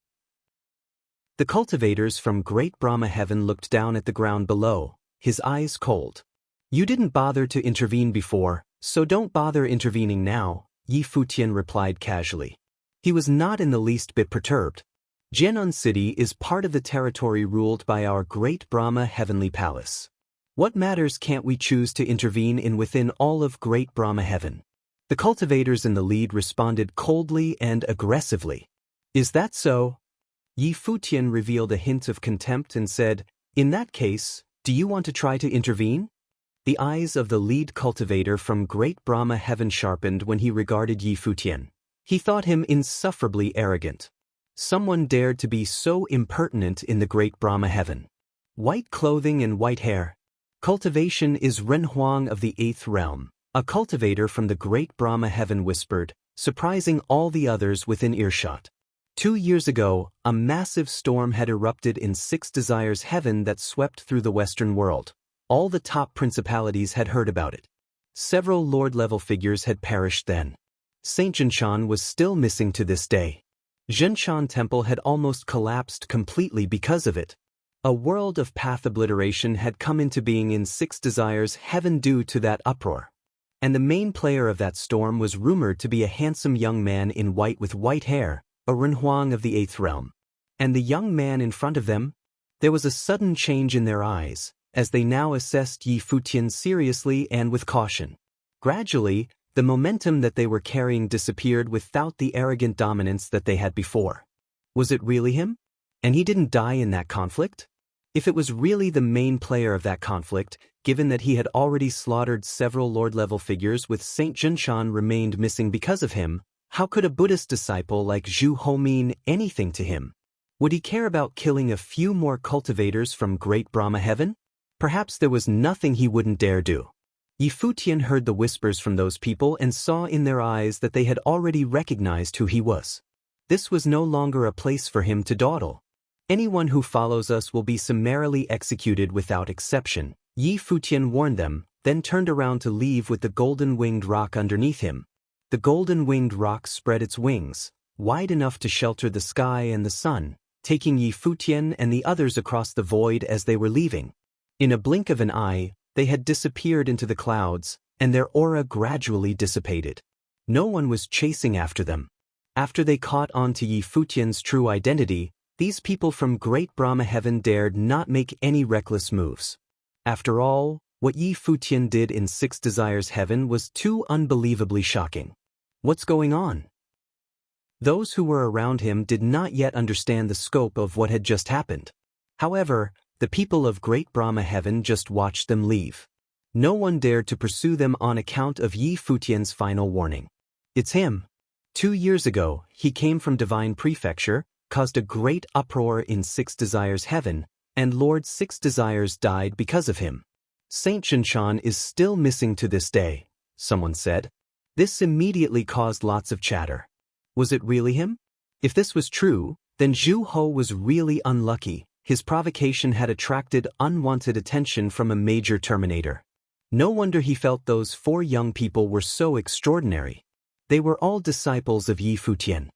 The cultivators from Great Brahma Heaven looked down at the ground below, his eyes cold. You didn't bother to intervene before, so don't bother intervening now, Yi Futian replied casually. He was not in the least bit perturbed. Jian'an City is part of the territory ruled by our Great Brahma Heavenly Palace. What matters can't we choose to intervene in within all of Great Brahma Heaven? The cultivators in the lead responded coldly and aggressively. Is that so? Yi Futian revealed a hint of contempt and said, in that case, do you want to try to intervene? The eyes of the lead cultivator from Great Brahma Heaven sharpened when he regarded Yi Futian. He thought him insufferably arrogant. Someone dared to be so impertinent in the Great Brahma Heaven. White clothing and white hair. Cultivation is Renhuang of the 8th realm, a cultivator from the Great Brahma Heaven whispered, surprising all the others within earshot. 2 years ago, a massive storm had erupted in 6 Desires Heaven that swept through the Western world. All the top principalities had heard about it. Several Lord-level figures had perished then. Saint Jinshan was still missing to this day. Jinshan Temple had almost collapsed completely because of it. A world of path obliteration had come into being in 6 Desires Heaven due to that uproar. And the main player of that storm was rumored to be a handsome young man in white with white hair, a Renhuang of the 8th realm. And the young man in front of them? There was a sudden change in their eyes, as they now assessed Yi Futian seriously and with caution. Gradually, the momentum that they were carrying disappeared without the arrogant dominance that they had before. Was it really him? And he didn't die in that conflict? If it was really the main player of that conflict, given that he had already slaughtered several Lord-level figures with Saint Jinshan remained missing because of him, how could a Buddhist disciple like Zhu Ho mean anything to him? Would he care about killing a few more cultivators from Great Brahma Heaven? Perhaps there was nothing he wouldn't dare do. Yi Futian heard the whispers from those people and saw in their eyes that they had already recognized who he was. This was no longer a place for him to dawdle. Anyone who follows us will be summarily executed without exception, Yi Futian warned them, then turned around to leave with the golden-winged roc underneath him. The golden-winged roc spread its wings, wide enough to shelter the sky and the sun, taking Yi Futian and the others across the void as they were leaving. In a blink of an eye, they had disappeared into the clouds, and their aura gradually dissipated. No one was chasing after them. After they caught on to Yi Futian's true identity, these people from Great Brahma Heaven dared not make any reckless moves. After all, what Yi Futian did in 6 Desires Heaven was too unbelievably shocking. What's going on? Those who were around him did not yet understand the scope of what had just happened. However, the people of Great Brahma Heaven just watched them leave. No one dared to pursue them on account of Yi Futian's final warning. It's him. 2 years ago, he came from Divine Prefecture, caused a great uproar in 6 Desires Heaven, and Lord 6 Desires died because of him. Saint Jinshan is still missing to this day, someone said. This immediately caused lots of chatter. Was it really him? If this was true, then Zhu Ho was really unlucky. His provocation had attracted unwanted attention from a major terminator. No wonder he felt those 4 young people were so extraordinary. They were all disciples of Yi Futian.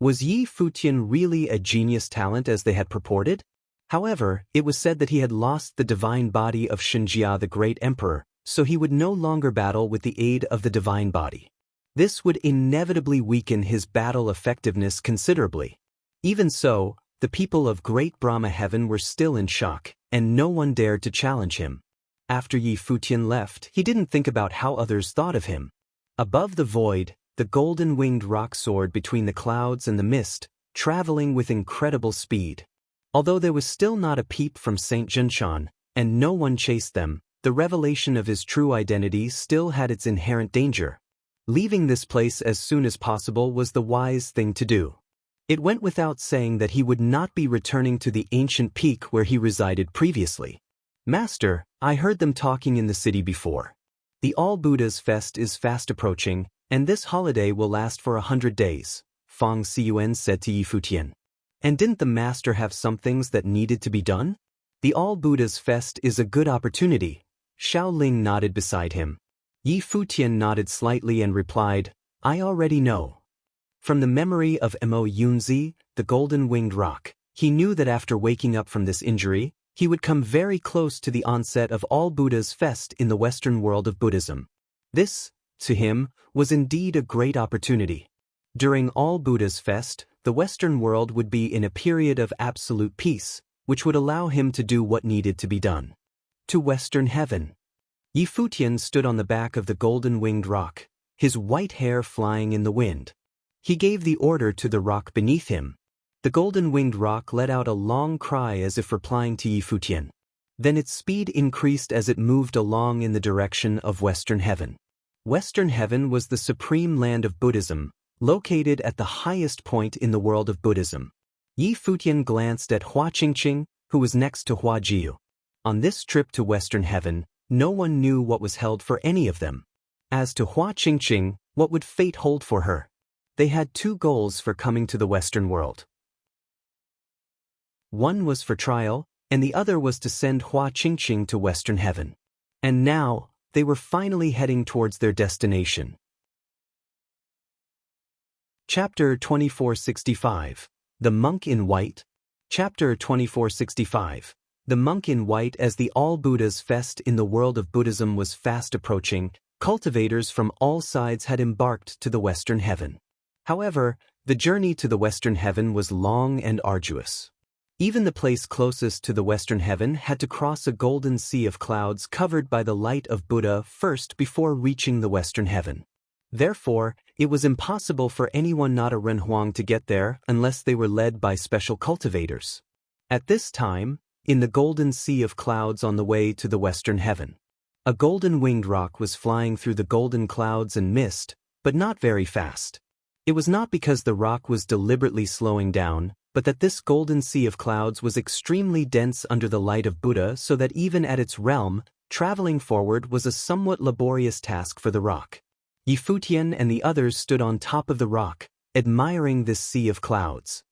Was Yi Futian really a genius talent as they had purported? However, it was said that he had lost the divine body of Shenjia the Great Emperor, so he would no longer battle with the aid of the divine body. This would inevitably weaken his battle effectiveness considerably. Even so, the people of Great Brahma Heaven were still in shock, and no one dared to challenge him. After Yi Futian left, he didn't think about how others thought of him. Above the void, the golden-winged roc soared between the clouds and the mist, traveling with incredible speed. Although there was still not a peep from Saint Jinshan, and no one chased them, the revelation of his true identity still had its inherent danger. Leaving this place as soon as possible was the wise thing to do. It went without saying that he would not be returning to the ancient peak where he resided previously. Master, I heard them talking in the city before. The All Buddha's Fest is fast approaching, and this holiday will last for 100 days, Fang Xiyuan said to Yi Futian. And didn't the master have some things that needed to be done? The All Buddha's Fest is a good opportunity. Xiao Ling nodded beside him. Yi Futian nodded slightly and replied, I already know. From the memory of Mo Yunzi, the golden-winged roc, He knew that after waking up from this injury, he would come very close to the onset of all Buddha's fest in the Western world of Buddhism. This, to him, was indeed a great opportunity. During all Buddha's fest, the Western world would be in a period of absolute peace, which would allow him to do what needed to be done. To Western heaven. Futian stood on the back of the golden-winged rock, his white hair flying in the wind. He gave the order to the rock beneath him. The golden-winged rock let out a long cry as if replying to Futian. Then its speed increased as it moved along in the direction of Western heaven. Western heaven was the supreme land of Buddhism, located at the highest point in the world of Buddhism. Futian glanced at Hua Qingqing, who was next to Hua Jiu. On this trip to Western heaven, no one knew what was held for any of them. As to Hua Qingqing, what would fate hold for her? They had two goals for coming to the Western world. One was for trial, and the other was to send Hua Qingqing to Western heaven. And now, they were finally heading towards their destination. Chapter 2465. The Monk in White. Chapter 2465. The Monk in White. As the All Buddha's fest in the world of Buddhism was fast approaching, cultivators from all sides had embarked to the Western heaven. However, the journey to the Western heaven was long and arduous. Even the place closest to the Western heaven had to cross a golden sea of clouds covered by the light of Buddha first before reaching the Western heaven. Therefore, it was impossible for anyone not a Renhuang to get there unless they were led by special cultivators. At this time, in the golden sea of clouds on the way to the Western heaven, a golden-winged rock was flying through the golden clouds and mist, but not very fast. It was not because the rock was deliberately slowing down, but that this golden sea of clouds was extremely dense under the light of Buddha, so that even at its realm, traveling forward was a somewhat laborious task for the rock. Futian and the others stood on top of the rock, admiring this sea of clouds.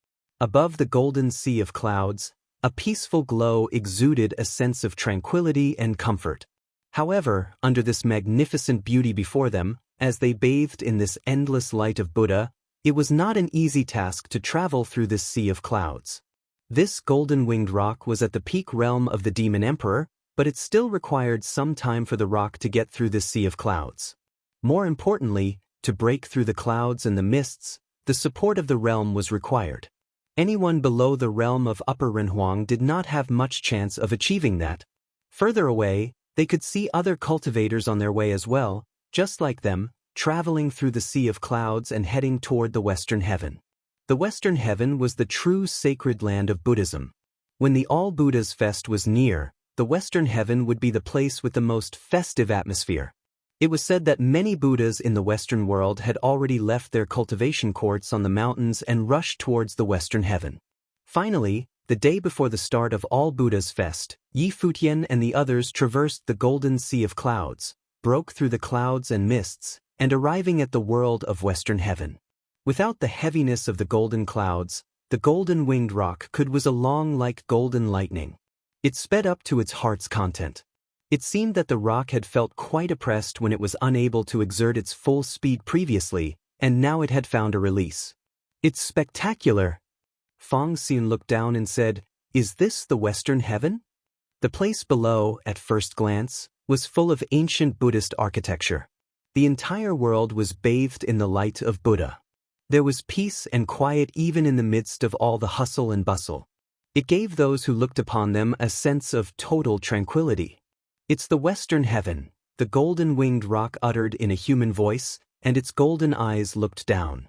Above the golden sea of clouds, a peaceful glow exuded a sense of tranquility and comfort. However, under this magnificent beauty before them, as they bathed in this endless light of Buddha, it was not an easy task to travel through this sea of clouds. This golden-winged rock was at the peak realm of the Demon Emperor, but it still required some time for the rock to get through this sea of clouds. More importantly, to break through the clouds and the mists, the support of the realm was required. Anyone below the realm of Upper Renhuang did not have much chance of achieving that. Further away, they could see other cultivators on their way as well, just like them, traveling through the sea of clouds and heading toward the Western heaven. The Western heaven was the true sacred land of Buddhism. When the All Buddha's fest was near, the Western heaven would be the place with the most festive atmosphere. It was said that many Buddhas in the Western world had already left their cultivation courts on the mountains and rushed towards the Western heaven. Finally, the day before the start of All Buddha's fest, Futian and the others traversed the golden sea of clouds, broke through the clouds and mists, and arriving at the world of Western heaven. Without the heaviness of the golden clouds, the golden-winged rock could whiz along like golden lightning. It sped up to its heart's content. It seemed that the rock had felt quite oppressed when it was unable to exert its full speed previously, and now it had found a release. "It's spectacular." Fong Xin looked down and said, "Is this the Western heaven?" The place below, at first glance, was full of ancient Buddhist architecture. The entire world was bathed in the light of Buddha. There was peace and quiet even in the midst of all the hustle and bustle. It gave those who looked upon them a sense of total tranquility. "It's the Western heaven," the golden-winged rock uttered in a human voice, and its golden eyes looked down.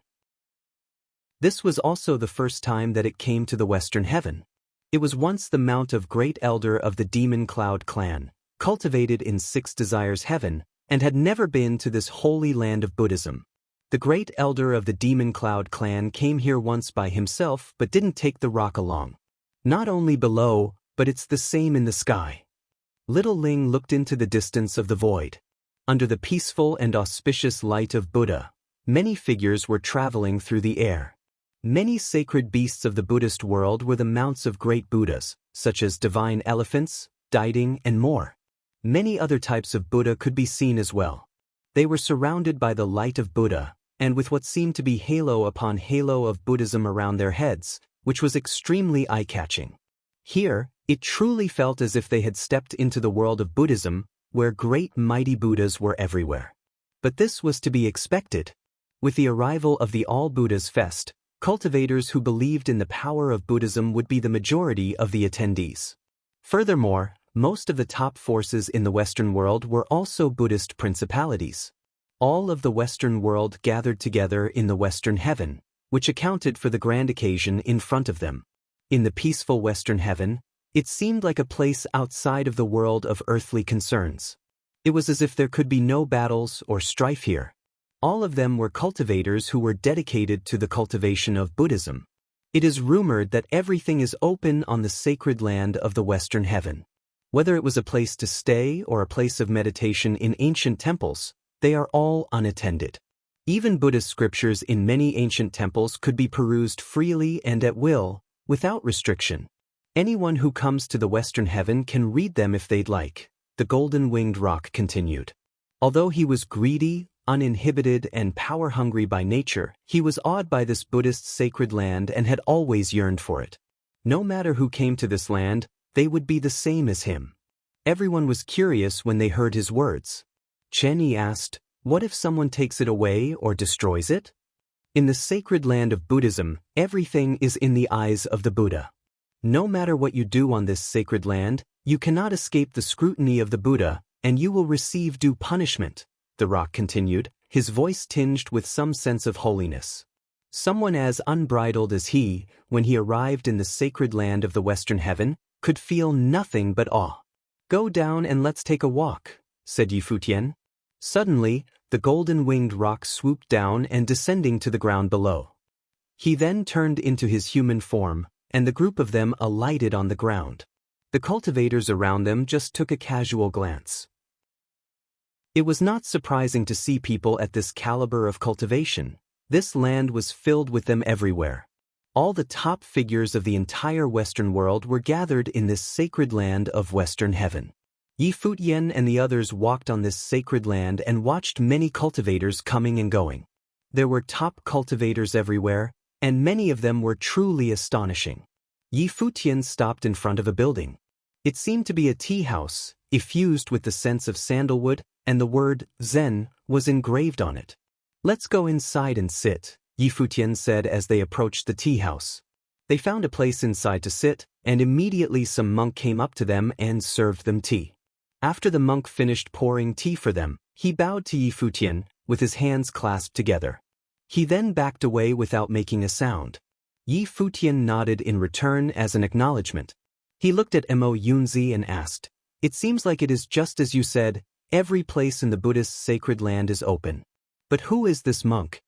This was also the first time that it came to the Western heaven. It was once the mount of Great Elder of the Demon Cloud clan, cultivated in Six Desires Heaven, and had never been to this holy land of Buddhism. The Great Elder of the Demon Cloud clan came here once by himself but didn't take the rock along. Not only below, but it's the same in the sky. Little Ling looked into the distance of the void. Under the peaceful and auspicious light of Buddha, many figures were traveling through the air. Many sacred beasts of the Buddhist world were the mounts of great Buddhas, such as divine elephants, Daiding, and more. Many other types of Buddha could be seen as well. They were surrounded by the light of Buddha, and with what seemed to be halo upon halo of Buddhism around their heads, which was extremely eye-catching. Here, it truly felt as if they had stepped into the world of Buddhism, where great mighty Buddhas were everywhere. But this was to be expected. With the arrival of the All Buddhas Fest, cultivators who believed in the power of Buddhism would be the majority of the attendees. Furthermore, most of the top forces in the Western world were also Buddhist principalities. All of the Western world gathered together in the Western Heaven, which accounted for the grand occasion in front of them. In the peaceful Western Heaven, it seemed like a place outside of the world of earthly concerns. It was as if there could be no battles or strife here. All of them were cultivators who were dedicated to the cultivation of Buddhism. It is rumored that everything is open on the sacred land of the Western Heaven. Whether it was a place to stay or a place of meditation in ancient temples, they are all unattended. Even Buddhist scriptures in many ancient temples could be perused freely and at will, without restriction. Anyone who comes to the Western Heaven can read them if they'd like, the golden-winged roc continued. Although he was greedy, uninhibited, and power-hungry by nature, he was awed by this Buddhist sacred land and had always yearned for it. No matter who came to this land, they would be the same as him. Everyone was curious when they heard his words. Chen Yi asked, "What if someone takes it away or destroys it?" In the sacred land of Buddhism, everything is in the eyes of the Buddha. No matter what you do on this sacred land, you cannot escape the scrutiny of the Buddha, and you will receive due punishment, the roc continued, his voice tinged with some sense of holiness. Someone as unbridled as he, when he arrived in the sacred land of the Western Heaven, could feel nothing but awe. "Go down and let's take a walk," said Futian. Suddenly, the golden-winged roc swooped down and descending to the ground below. He then turned into his human form, and the group of them alighted on the ground. The cultivators around them just took a casual glance. It was not surprising to see people at this caliber of cultivation. This land was filled with them everywhere. All the top figures of the entire Western world were gathered in this sacred land of Western Heaven. Futian and the others walked on this sacred land and watched many cultivators coming and going. There were top cultivators everywhere, and many of them were truly astonishing. Futian stopped in front of a building. It seemed to be a tea house, effused with the scents of sandalwood, and the word Zen was engraved on it. "Let's go inside and sit," Futian said as they approached the tea house. They found a place inside to sit, and immediately some monk came up to them and served them tea. After the monk finished pouring tea for them, he bowed to Futian, with his hands clasped together. He then backed away without making a sound. Futian nodded in return as an acknowledgement. He looked at Mo Yunzi and asked, "It seems like it is just as you said, every place in the Buddhist sacred land is open. But who is this monk?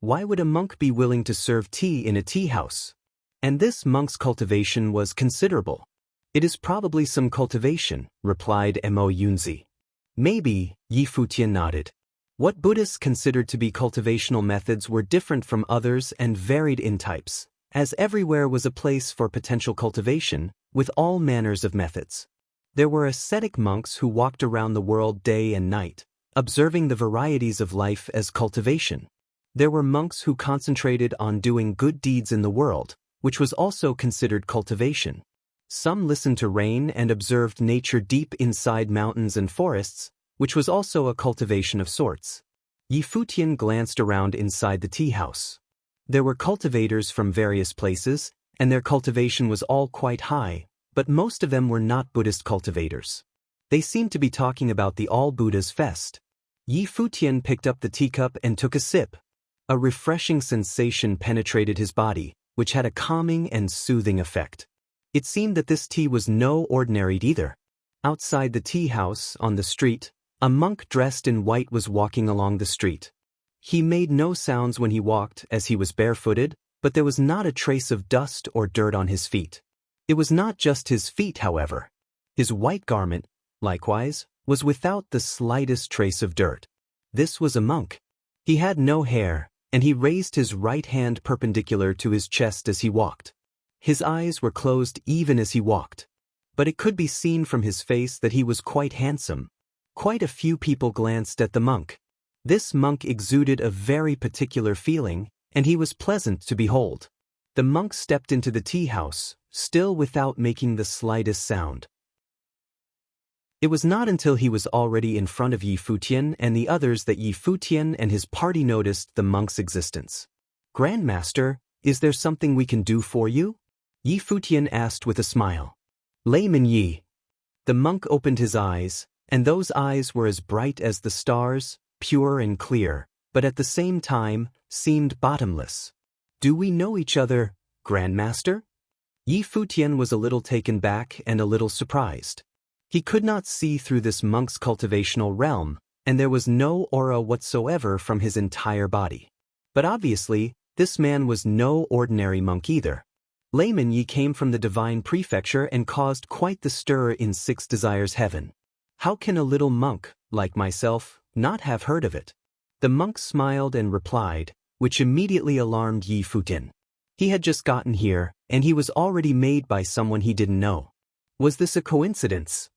Why would a monk be willing to serve tea in a tea house? And this monk's cultivation was considerable." "It is probably some cultivation," replied Mo Yunzi. "Maybe," Futian nodded. What Buddhists considered to be cultivational methods were different from others and varied in types, as everywhere was a place for potential cultivation, with all manners of methods. There were ascetic monks who walked around the world day and night, observing the varieties of life as cultivation. There were monks who concentrated on doing good deeds in the world, which was also considered cultivation. Some listened to rain and observed nature deep inside mountains and forests, which was also a cultivation of sorts. Futian glanced around inside the tea house. There were cultivators from various places, and their cultivation was all quite high, but most of them were not Buddhist cultivators. They seemed to be talking about the All Buddhas Fest. Futian picked up the teacup and took a sip. A refreshing sensation penetrated his body, which had a calming and soothing effect. It seemed that this tea was no ordinary either. Outside the tea house, on the street, a monk dressed in white was walking along the street. He made no sounds when he walked, as he was barefooted, but there was not a trace of dust or dirt on his feet. It was not just his feet, however. His white garment, likewise, was without the slightest trace of dirt. This was a monk. He had no hair, and he raised his right hand perpendicular to his chest as he walked. His eyes were closed even as he walked. But it could be seen from his face that he was quite handsome. Quite a few people glanced at the monk. This monk exuded a very particular feeling, and he was pleasant to behold. The monk stepped into the tea house, still without making the slightest sound. It was not until he was already in front of Yi Futian and the others that Yi Futian and his party noticed the monk's existence. "Grandmaster, is there something we can do for you?" Yi Futian asked with a smile. "Layman Yi." The monk opened his eyes, and those eyes were as bright as the stars, pure and clear, but at the same time, seemed bottomless. "Do we know each other, Grandmaster?" Yi Futian was a little taken back and a little surprised. He could not see through this monk's cultivational realm, and there was no aura whatsoever from his entire body. But obviously, this man was no ordinary monk either. Layman Yi came from the divine prefecture and caused quite the stir in Six Desires Heaven. How can a little monk, like myself, not have heard of it? The monk smiled and replied, which immediately alarmed Yi Futian. He had just gotten here, and he was already made by someone he didn't know. Was this a coincidence?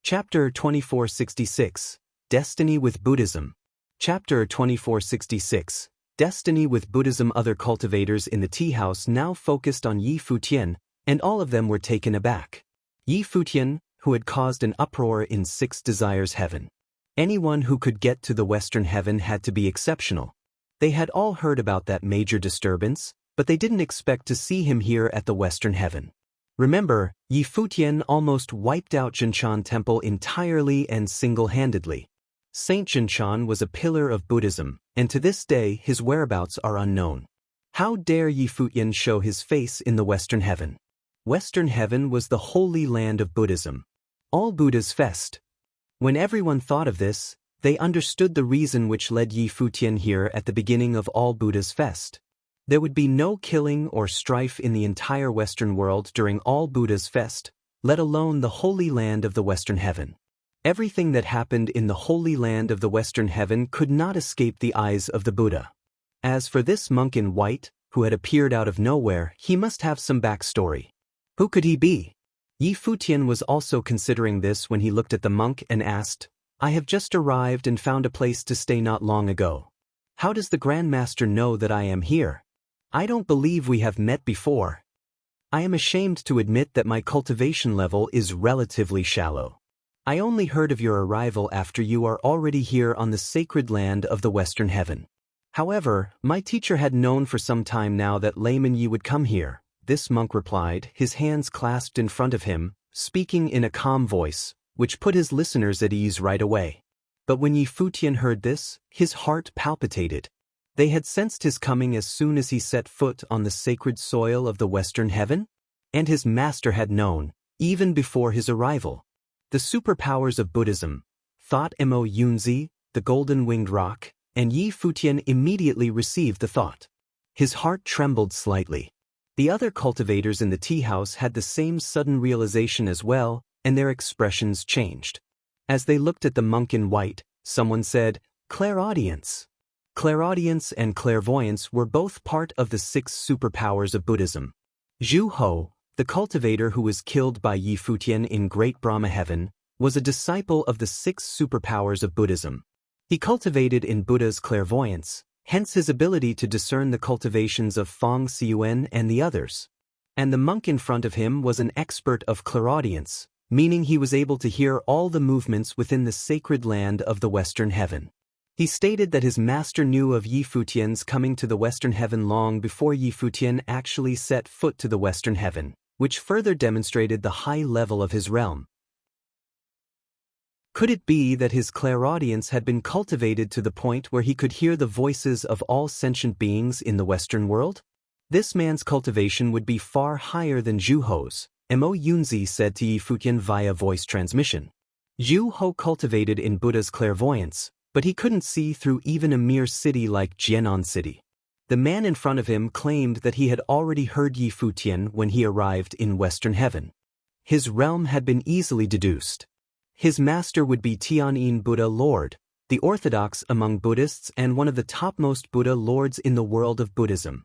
Chapter 2466, Destiny with Buddhism. Chapter 2466, Destiny with Buddhism. Other cultivators in the tea house now focused on Yi Futian, and all of them were taken aback. Yi Futian, who had caused an uproar in Six Desires Heaven. Anyone who could get to the Western Heaven had to be exceptional. They had all heard about that major disturbance, but they didn't expect to see him here at the Western Heaven. Remember, Yi Futian almost wiped out Jinshan Temple entirely and single-handedly. Saint Jinshan was a pillar of Buddhism, and to this day his whereabouts are unknown. How dare Yi Futian show his face in the Western Heaven? Western Heaven was the holy land of Buddhism. All Buddha's fest. When everyone thought of this, they understood the reason which led Yi Futian here at the beginning of all Buddha's fest. There would be no killing or strife in the entire Western world during all Buddha's fest, let alone the holy land of the Western Heaven. Everything that happened in the holy land of the Western Heaven could not escape the eyes of the Buddha. As for this monk in white, who had appeared out of nowhere, he must have some backstory. Who could he be? Yi Futian was also considering this when he looked at the monk and asked, "I have just arrived and found a place to stay not long ago. How does the Grandmaster know that I am here? I don't believe we have met before. I am ashamed to admit that my cultivation level is relatively shallow. I only heard of your arrival after you are already here on the sacred land of the Western Heaven. However, my teacher had known for some time now that Layman Yi would come here," this monk replied, his hands clasped in front of him, speaking in a calm voice, which put his listeners at ease right away. But when Yi Futian heard this, his heart palpitated. They had sensed his coming as soon as he set foot on the sacred soil of the Western Heaven, and his master had known, even before his arrival. The superpowers of Buddhism, thought Mo Yunzi, the golden-winged rock, and Yi Futian immediately received the thought. His heart trembled slightly. The other cultivators in the tea house had the same sudden realization as well, and their expressions changed. As they looked at the monk in white, someone said, "Clairaudience." Clairaudience and clairvoyance were both part of the 6 superpowers of Buddhism. Zhu Ho, the cultivator who was killed by Yi Futian in Great Brahma Heaven, was a disciple of the 6 superpowers of Buddhism. He cultivated in Buddha's clairvoyance, hence his ability to discern the cultivations of Feng Xiuan and the others. And the monk in front of him was an expert of clairaudience, meaning he was able to hear all the movements within the sacred land of the Western Heaven. He stated that his master knew of Yi Futian's coming to the Western Heaven long before Yi Futian actually set foot to the Western Heaven, which further demonstrated the high level of his realm. Could it be that his clairaudience had been cultivated to the point where he could hear the voices of all sentient beings in the Western world? This man's cultivation would be far higher than Zhu Ho's, Mo Yunzi said to Yi Futian via voice transmission. Zhu Ho cultivated in Buddha's clairvoyance, but he couldn't see through even a mere city like Jianan City. The man in front of him claimed that he had already heard Yi Futian when he arrived in Western Heaven. His realm had been easily deduced. His master would be Tianyin Buddha Lord, the orthodox among Buddhists and one of the topmost Buddha lords in the world of Buddhism.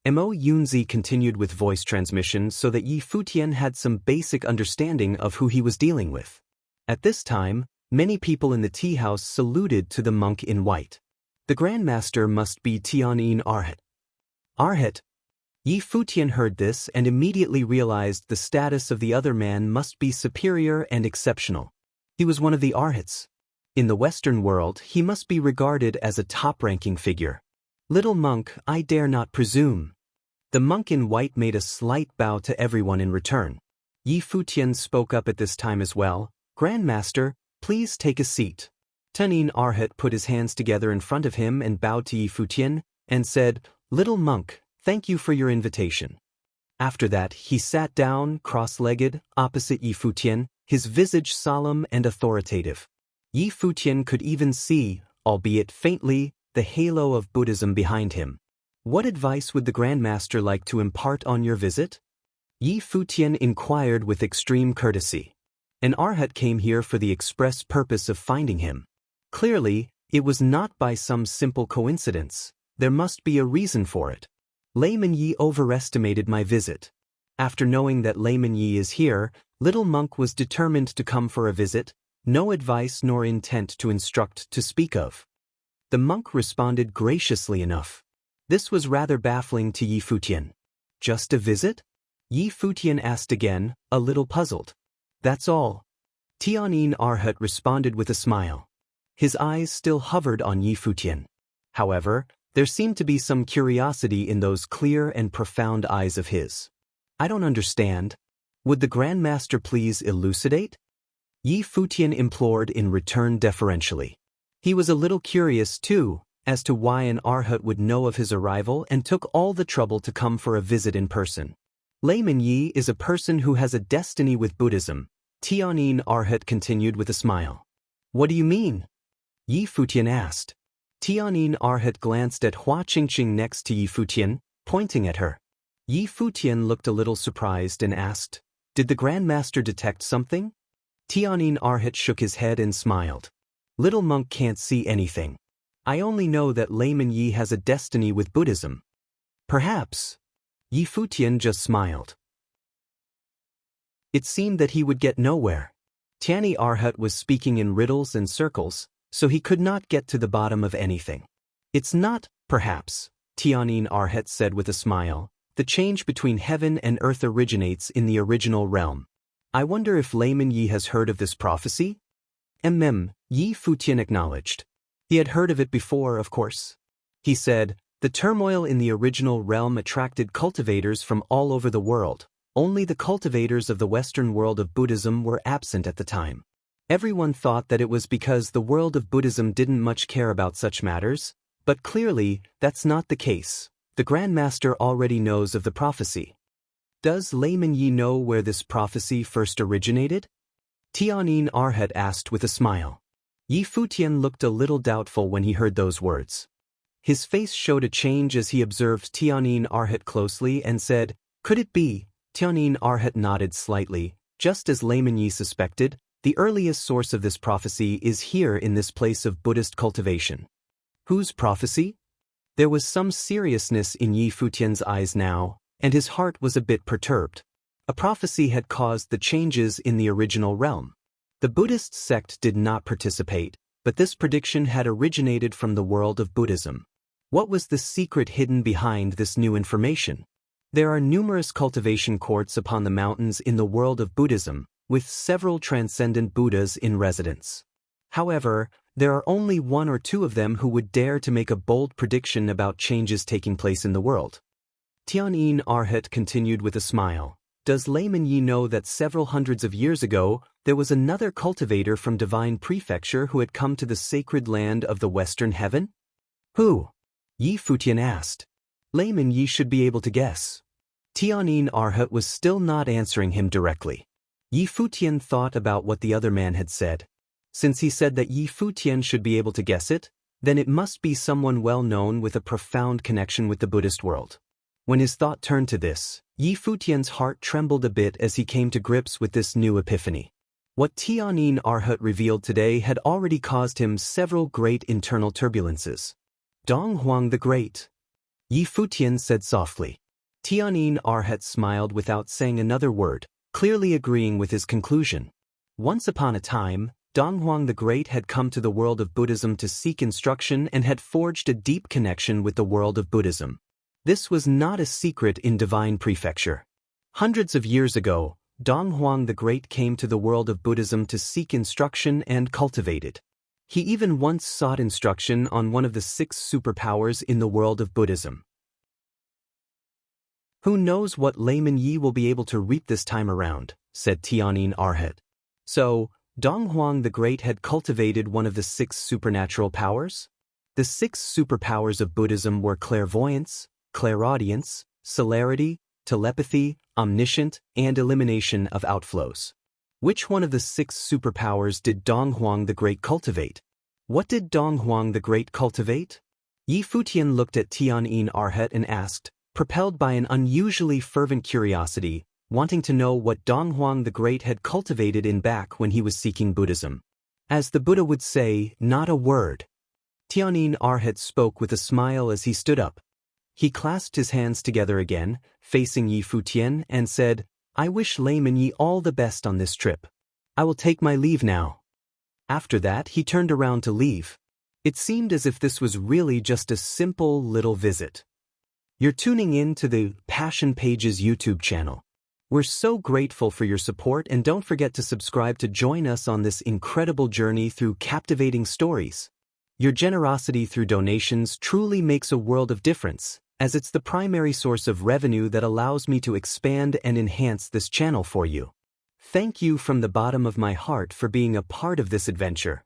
Mo Yunzi continued with voice transmission so that Yi Futian had some basic understanding of who he was dealing with. At this time, many people in the tea house saluted to the monk in white. The Grand Master must be Tianin Arhat. Arhat. Yi Futian heard this and immediately realized the status of the other man must be superior and exceptional. He was one of the Arhats. In the Western world, he must be regarded as a top-ranking figure. Little monk, I dare not presume. The monk in white made a slight bow to everyone in return. Yi Futian spoke up at this time as well. Grand Master, please take a seat. Tianin Arhat put his hands together in front of him and bowed to Yi Futian, and said, Little monk, thank you for your invitation. After that, he sat down, cross-legged, opposite Yi Futian, his visage solemn and authoritative. Yi Futian could even see, albeit faintly, the halo of Buddhism behind him. What advice would the Grand Master like to impart on your visit? Yi Futian inquired with extreme courtesy. An Arhat came here for the express purpose of finding him. Clearly, it was not by some simple coincidence. There must be a reason for it. Layman Yi overestimated my visit. After knowing that Layman Yi is here, little monk was determined to come for a visit, no advice nor intent to instruct to speak of. The monk responded graciously enough. This was rather baffling to Yi Futian. Just a visit? Yi Futian asked again, a little puzzled. That's all. Tianin Arhat responded with a smile. His eyes still hovered on Yi Futian. However, there seemed to be some curiosity in those clear and profound eyes of his. I don't understand. Would the Grand Master please elucidate? Yi Futian implored in return deferentially. He was a little curious, too, as to why an Arhat would know of his arrival and took all the trouble to come for a visit in person. Layman Yi is a person who has a destiny with Buddhism, Tianin Arhat continued with a smile. What do you mean? Yi Futian asked. Tianin Arhat glanced at Hua Qingqing next to Yi Futian, pointing at her. Yi Futian looked a little surprised and asked, Did the Grand Master detect something? Tianin Arhat shook his head and smiled. Little monk can't see anything. I only know that Layman Yi has a destiny with Buddhism. Perhaps. Yi Futian just smiled. It seemed that he would get nowhere. Tianin Arhat was speaking in riddles and circles, so he could not get to the bottom of anything. It's not, perhaps, Tianin Arhat said with a smile. The change between heaven and earth originates in the original realm. I wonder if Layman Yi has heard of this prophecy? Yi Futian acknowledged. He had heard of it before, of course. He said, the turmoil in the original realm attracted cultivators from all over the world. Only the cultivators of the Western world of Buddhism were absent at the time. Everyone thought that it was because the world of Buddhism didn't much care about such matters, but clearly, that's not the case. The Grand Master already knows of the prophecy. Does Layman Yi know where this prophecy first originated? Tianin Arhat asked with a smile. Yi Futian looked a little doubtful when he heard those words. His face showed a change as he observed Tianin Arhat closely and said, Could it be? Tianin Arhat nodded slightly. Just as Layman Yi suspected, the earliest source of this prophecy is here in this place of Buddhist cultivation. Whose prophecy? There was some seriousness in Yi Futian's eyes now, and his heart was a bit perturbed. A prophecy had caused the changes in the original realm. The Buddhist sect did not participate, but this prediction had originated from the world of Buddhism. What was the secret hidden behind this new information? There are numerous cultivation courts upon the mountains in the world of Buddhism, with several transcendent Buddhas in residence. However, there are only one or two of them who would dare to make a bold prediction about changes taking place in the world. Tianin Arhat continued with a smile. Does Layman Yi know that several hundreds of years ago, there was another cultivator from Divine Prefecture who had come to the sacred land of the Western Heaven? Who? Yi Futian asked. Layman Yi should be able to guess. Tianin Arhat was still not answering him directly. Yi Futian thought about what the other man had said. Since he said that Yi Futian should be able to guess it, then it must be someone well known with a profound connection with the Buddhist world. When his thought turned to this, Yi Futian's heart trembled a bit as he came to grips with this new epiphany. What Tianin Arhat revealed today had already caused him several great internal turbulences. Dong Huang the Great. Yi Futian said softly. Tianin Arhat smiled without saying another word, clearly agreeing with his conclusion. Once upon a time, Donghuang the Great had come to the world of Buddhism to seek instruction and had forged a deep connection with the world of Buddhism. This was not a secret in Divine Prefecture. Hundreds of years ago, Donghuang the Great came to the world of Buddhism to seek instruction and cultivate it. He even once sought instruction on one of the 6 superpowers in the world of Buddhism. Who knows what layman Yi will be able to reap this time around, said Tianyin Arhat. So, Donghuang the Great had cultivated one of the 6 supernatural powers? The 6 superpowers of Buddhism were clairvoyance, clairaudience, celerity, telepathy, omniscient, and elimination of outflows. Which one of the 6 superpowers did Donghuang the Great cultivate? What did Donghuang the Great cultivate? Yi Futian looked at Tianyin Arhat and asked, propelled by an unusually fervent curiosity, wanting to know what Donghuang the Great had cultivated in back when he was seeking Buddhism. As the Buddha would say, not a word. Tianyin Arhat spoke with a smile as he stood up. He clasped his hands together again, facing Yi Futian, and said, I wish layman Yi all the best on this trip. I will take my leave now. After that, he turned around to leave. It seemed as if this was really just a simple little visit. You're tuning in to the Passion Pages YouTube channel. We're so grateful for your support, and don't forget to subscribe to join us on this incredible journey through captivating stories. Your generosity through donations truly makes a world of difference, as it's the primary source of revenue that allows me to expand and enhance this channel for you. Thank you from the bottom of my heart for being a part of this adventure.